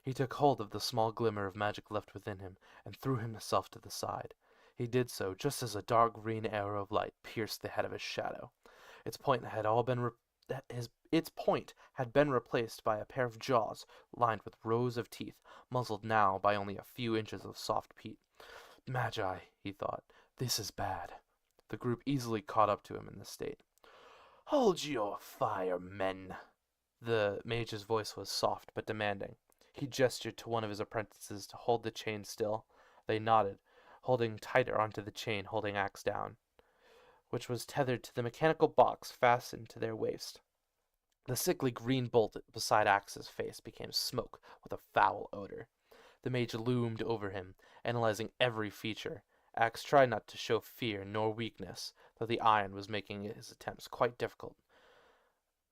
He took hold of the small glimmer of magic left within him, and threw himself to the side. He did so just as a dark green arrow of light pierced the head of his shadow. Its point had been replaced by a pair of jaws lined with rows of teeth, muzzled now by only a few inches of soft peat. Magi, he thought, this is bad. The group easily caught up to him in this state. Hold your fire, men. The mage's voice was soft but demanding. He gestured to one of his apprentices to hold the chain still. They nodded, holding tighter onto the chain holding Axe down, which was tethered to the mechanical box fastened to their waist. The sickly green bolt beside Axe's face became smoke with a foul odor. The mage loomed over him, analyzing every feature. Axe tried not to show fear nor weakness, though the iron was making his attempts quite difficult.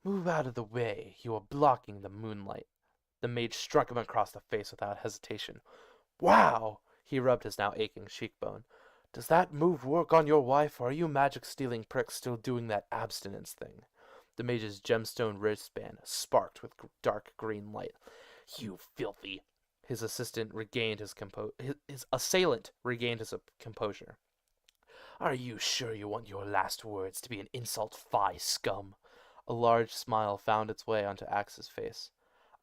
Move out of the way, you are blocking the moonlight. The mage struck him across the face without hesitation. Wow! He rubbed his now aching cheekbone. Does that move work on your wife, or are you magic-stealing pricks still doing that abstinence thing? The mage's gemstone wristband sparked with dark green light. You filthy! His assailant regained his composure. Are you sure you want your last words to be an insult? Fie, scum! A large smile found its way onto Axe's face.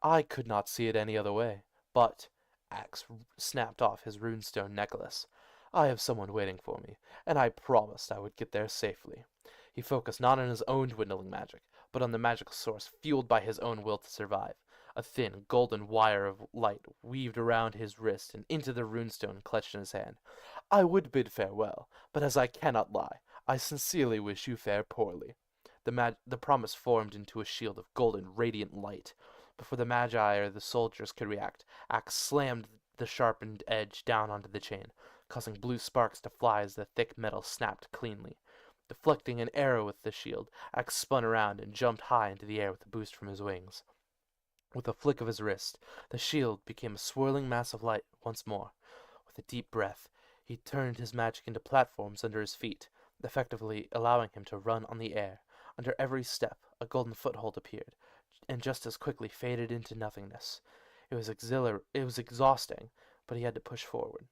I could not see it any other way. But Axe snapped off his runestone necklace. I have someone waiting for me, and I promised I would get there safely. He focused not on his own dwindling magic, but on the magical source fueled by his own will to survive. A thin, golden wire of light weaved around his wrist and into the runestone clutched in his hand. I would bid farewell, but as I cannot lie, I sincerely wish you fare poorly. The promise formed into a shield of golden, radiant light. Before the magi or the soldiers could react, Axe slammed the sharpened edge down onto the chain, causing blue sparks to fly as the thick metal snapped cleanly. Deflecting an arrow with the shield, Axe spun around and jumped high into the air with a boost from his wings. With a flick of his wrist, the shield became a swirling mass of light once more. With a deep breath, he turned his magic into platforms under his feet, effectively allowing him to run on the air. Under every step, a golden foothold appeared, and just as quickly faded into nothingness. It was exhausting, but he had to push forward.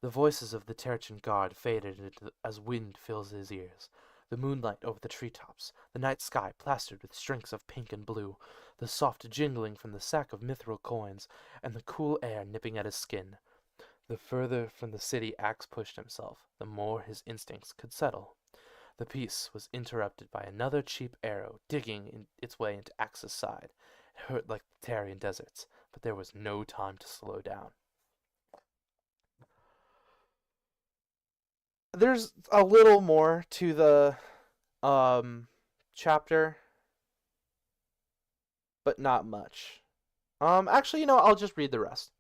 The voices of the Terchin guard faded as wind fills his ears. The moonlight over the treetops, the night sky plastered with streaks of pink and blue, the soft jingling from the sack of mithril coins, and the cool air nipping at his skin. The further from the city Axe pushed himself, the more his instincts could settle. The peace was interrupted by another cheap arrow digging its way into Axe's side. It hurt like the Tarian deserts, but there was no time to slow down. There's a little more to the chapter, but not much. Actually, I'll just read the rest.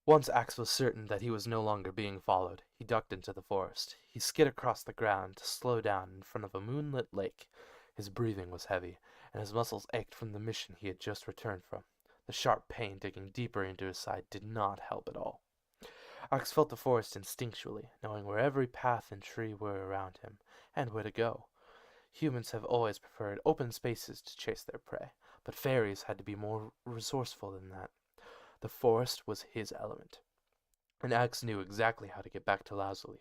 Once Axe was certain that he was no longer being followed, he ducked into the forest. He skid across the ground to slow down in front of a moonlit lake. His breathing was heavy, and his muscles ached from the mission he had just returned from. The sharp pain digging deeper into his side did not help at all. Axe felt the forest instinctually, knowing where every path and tree were around him, and where to go. Humans have always preferred open spaces to chase their prey, but fairies had to be more resourceful than that. The forest was his element, and Axe knew exactly how to get back to Lazuli.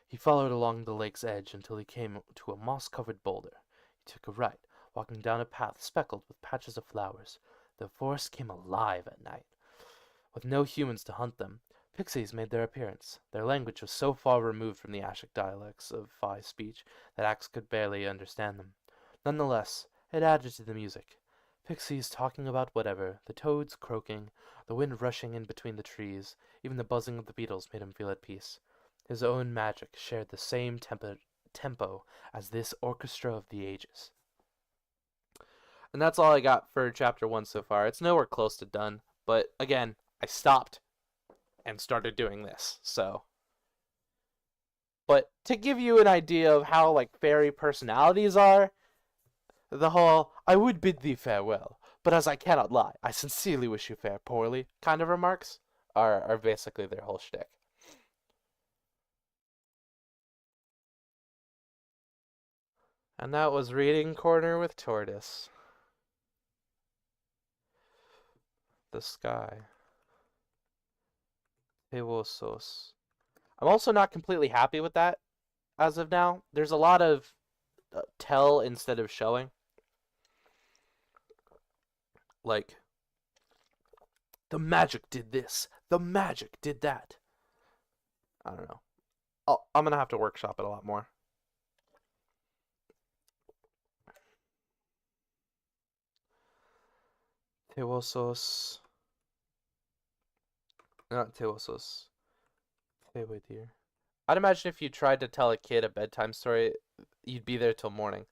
He followed along the lake's edge until he came to a moss-covered boulder. He took a right, walking down a path speckled with patches of flowers. The forest came alive at night. With no humans to hunt them, pixies made their appearance. Their language was so far removed from the Ashic dialects of Phi speech that Axe could barely understand them. Nonetheless, it added to the music. Pixies talking about whatever, the toads croaking, the wind rushing in between the trees, even the buzzing of the beetles made him feel at peace. His own magic shared the same tempo as this orchestra of the ages. And that's all I got for chapter 1 so far. It's nowhere close to done, but again, I stopped and started doing this, so. But to give you an idea of how, fairy personalities are, the whole, I would bid thee farewell, but as I cannot lie, I sincerely wish you fare poorly kind of remarks are basically their whole shtick. And that was Reading Corner with Tortoise. The sky. Pewosos. I'm also not completely happy with that as of now. There's a lot of tell instead of showing. The magic did this. The magic did that. I don't know. I'm going to have to workshop it a lot more. Tewosos. Not Tewosos. Tewedir. I'd imagine if you tried to tell a kid a bedtime story, you'd be there till morning.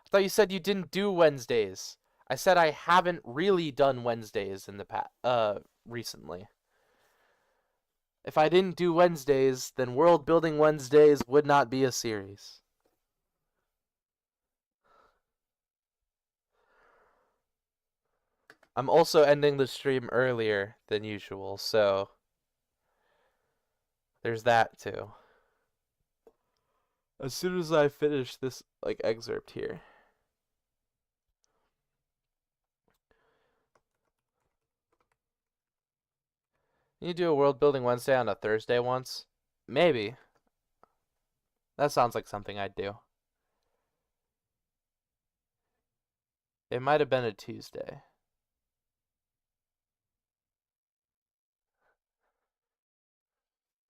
I thought you said you didn't do Wednesdays. I said I haven't really done Wednesdays in the recently. If I didn't do Wednesdays, then Worldbuilding Wednesdays would not be a series. I'm also ending the stream earlier than usual, so there's that too. As soon as I finish this like excerpt here. You do a World Building Wednesday on a Thursday once? Maybe. That sounds like something I'd do. It might have been a Tuesday.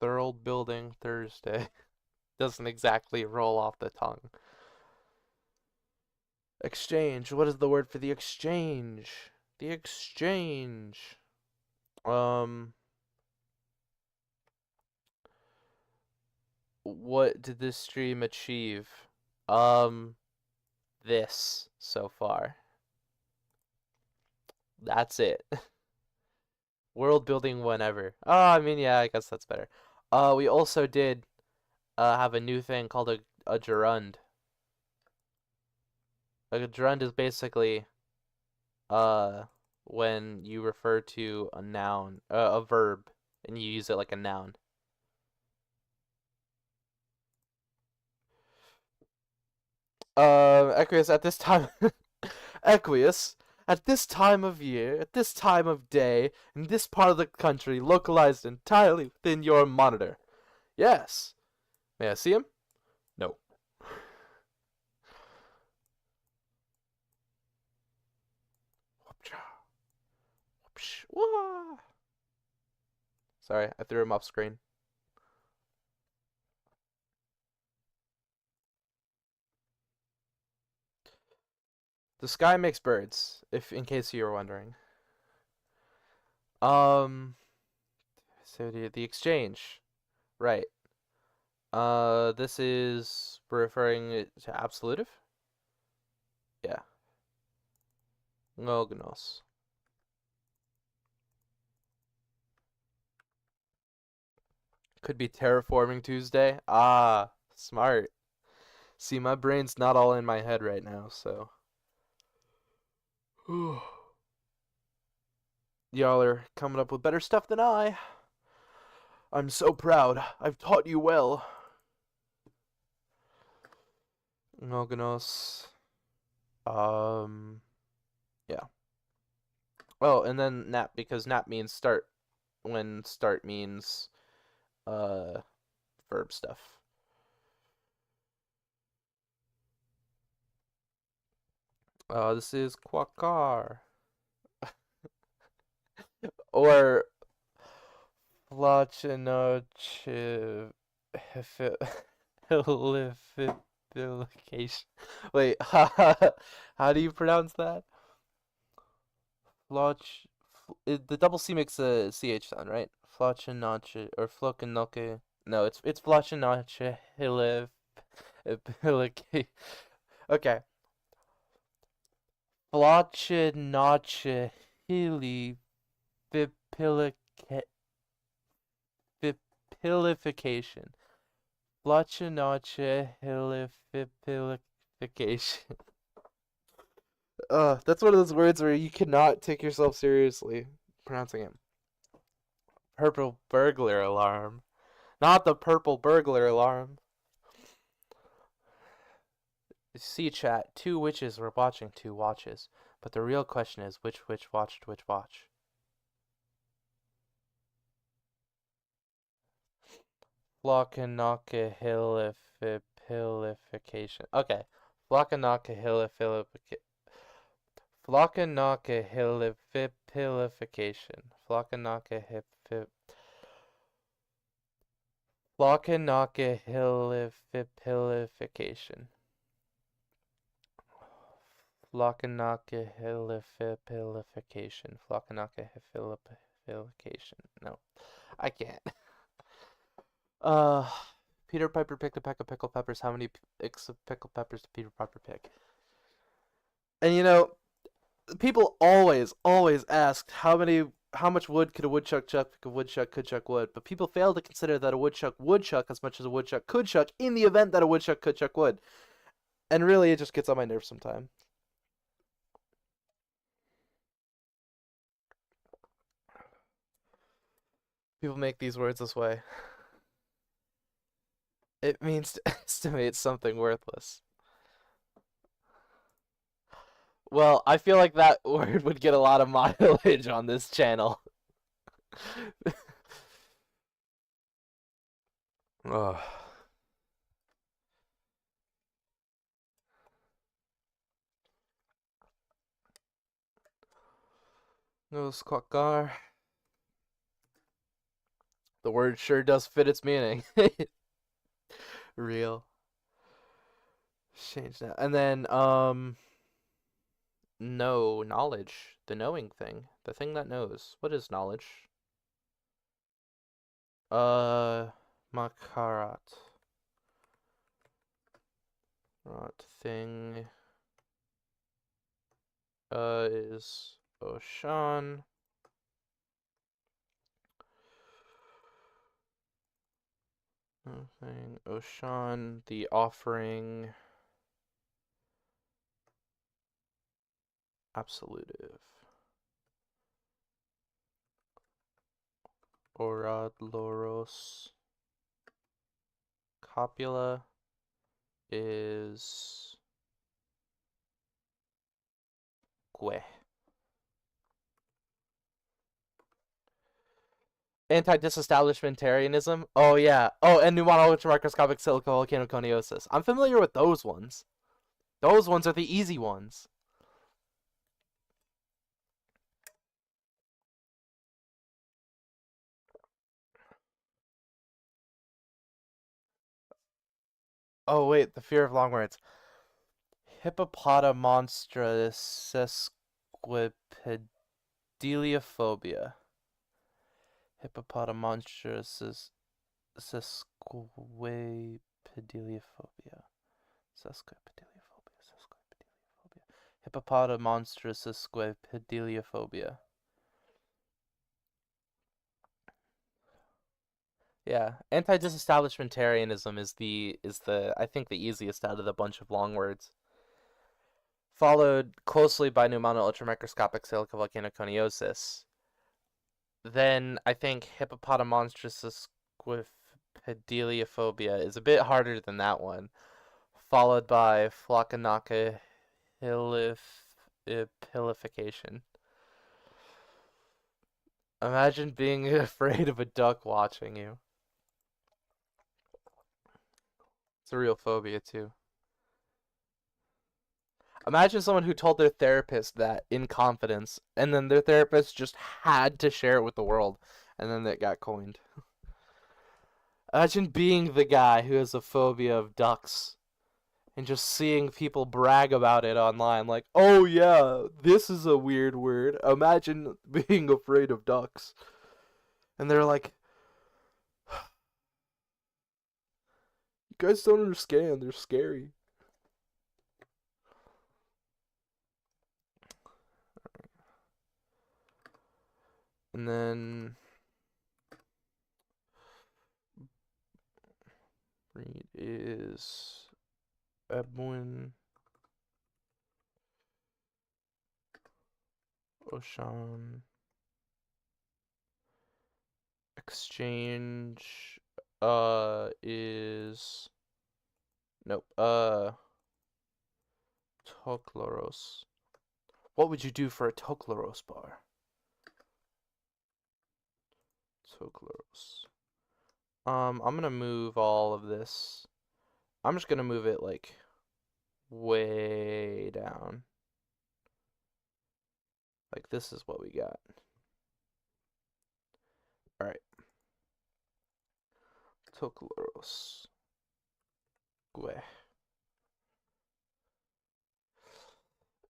World Building Thursday. Doesn't exactly roll off the tongue. Exchange. What is the word for the exchange? The exchange. What did this stream achieve? This so far. That's it. World building whenever. Oh, I mean, yeah, I guess that's better. We also did have a new thing called a gerund. Like a gerund is basically uh when you refer to a noun, a verb, and you use it like a noun. Aqueous at this time, Aqueous at this time of year, at this time of day, in this part of the country, localized entirely within your monitor. Yes. May I see him? No. Sorry, I threw him off screen. The sky makes birds, if in case you were wondering. Um, so the exchange, right? This is referring to absolutive. Yeah. Ngognos. Could be terraforming Tuesday. Ah, smart. See, my brain's not all in my head right now, so. Y'all are coming up with better stuff than I. I'm so proud. I've taught you well. Ngognos. Yeah. Oh, and then nap, because nap means start, when start means uh verb stuff. This is quackar. Or flachinochification. Wait, how do you pronounce that? Floch. The double C makes a CH sound, right? Flachinochi or flokinoke. No, it's flachinochi. Okay. Flachinochi hili vipilification. Flachinochi hilifipilification. That's one of those words where you cannot take yourself seriously pronouncing it. Purple burglar alarm. Not the purple burglar alarm. See chat, two witches were watching two watches, but the real question is which witch watched which watch. Flockanaka hilifilification. Okay. Flockanaka hilifilification. Flockanaka hilifilification. Flockanaka hip. Flockanaka hilifilification. Flockanaka hilifilification. Flockanaka hilifilification. No, I can't. Uh, Peter Piper picked a peck of pickled peppers. How many picks of pickled peppers did Peter Piper pick? And you know, people always asked how much wood could a woodchuck chuck if a woodchuck could chuck wood, but people fail to consider that a woodchuck would chuck as much as a woodchuck could chuck in the event that a woodchuck could chuck wood. And really, it just gets on my nerves sometimes. People make these words this way. It means to estimate something worthless. Well, I feel like that word would get a lot of mileage on this channel. Ugh. No squawkar. The word sure does fit its meaning. Real. Change that. And then, know, knowledge. The knowing thing. The thing that knows. What is knowledge? Makarat. Rot thing. Is Oshan. Nothing. Oshan, the offering. Absolutive. Orad Loros. Copula is Gue. Anti-disestablishmentarianism. Oh yeah. Oh, and pneumonic ultramicroscopic silicovolcanoconiosis. I'm familiar with those ones. Those ones are the easy ones. Oh wait, the fear of long words. Hippopotamonstrosesquipedaliophobia. Hippopotamonstrosesquipedaliophobia. Sesquipedaliophobia. Sesquipedaliophobia. Hippopotamonstrosesquipedaliophobia. Yeah, anti-disestablishmentarianism is the I think the easiest out of the bunch of long words. Followed closely by pneumonic ultramicroscopic silicovolcanoconiosis. Then I think hippopotamonstrosesquipedaliophobia is a bit harder than that one. Followed by Flockanaka hilification. Imagine being afraid of a duck watching you. It's a real phobia too. Imagine someone who told their therapist that in confidence, and then their therapist just had to share it with the world, and then it got coined. Imagine being the guy who has a phobia of ducks and just seeing people brag about it online, like, oh yeah, this is a weird word. Imagine being afraid of ducks. And they're like, you guys don't understand, they're scary. And then read is Ebwin Oshan exchange is nope Tokloros. What would you do for a Tokloros bar? Tokloros. I'm gonna move all of this. I'm just gonna move it like way down. Like this is what we got. Alright. Tokloros. Gue.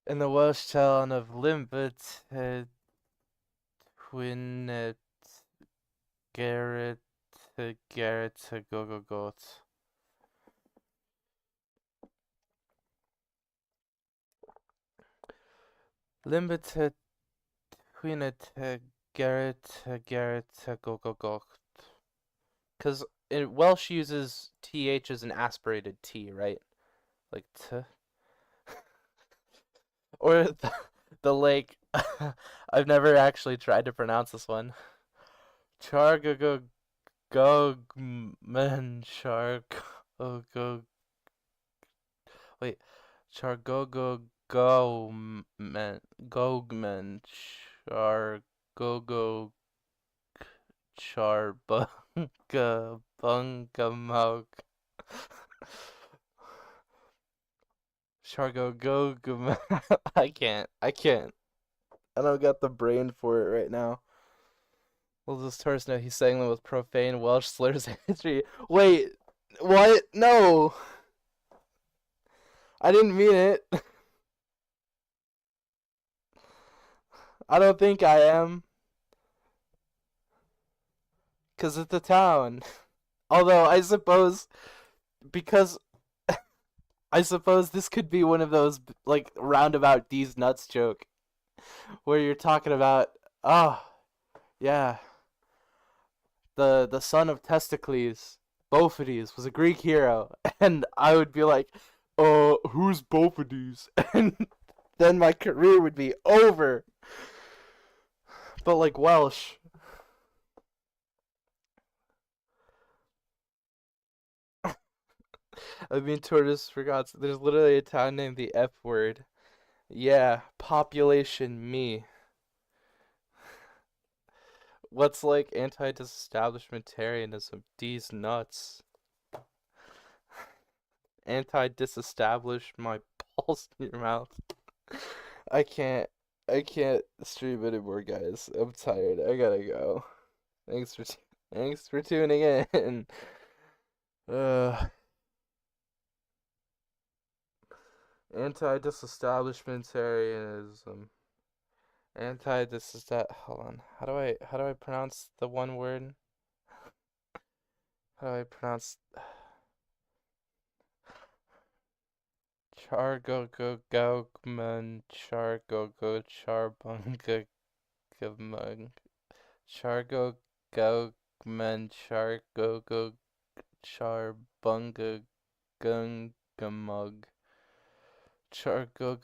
In the Welsh town of Limbet, Twinet, Garrett, Gogogot. Limbet, Twinet, Garrett, Gogogot. Because Welsh uses TH as an aspirated T, right? Like t. Or the lake. I've never actually tried to pronounce this one. Chargo Gogman Shark. Oh, go. Wait. Chargogo Gogman Chargogo Charbunga Bungamog. Chargo Gogman. I can't. I can't. I don't got the brain for it right now. Well, this tourist note, he's saying them with profane Welsh slurs and history. Wait, what? No, I didn't mean it. I don't think I am, because it's a town. Although, because I suppose this could be one of those, like, roundabout D's nuts joke, where you're talking about, oh, yeah, the son of Testicles, Bophades, was a Greek hero, and I would be like, who's Bophades? And then my career would be over. But like Welsh. I mean, tortoise forgot. There's literally a town named the F word. Yeah, population me. What's like anti-disestablishmentarianism? These nuts. Anti-disestablish my balls in your mouth. I can't. I can't stream anymore, guys. I'm tired. I gotta go. Thanks for thanks for tuning in. Uh, anti-disestablishmentarianism. Hold on. How do I pronounce the one word? How do I pronounce Chargogogman Chargogo Charbunga Gamung Chargogogman Chargogo Charbunga Gungamug Chargogo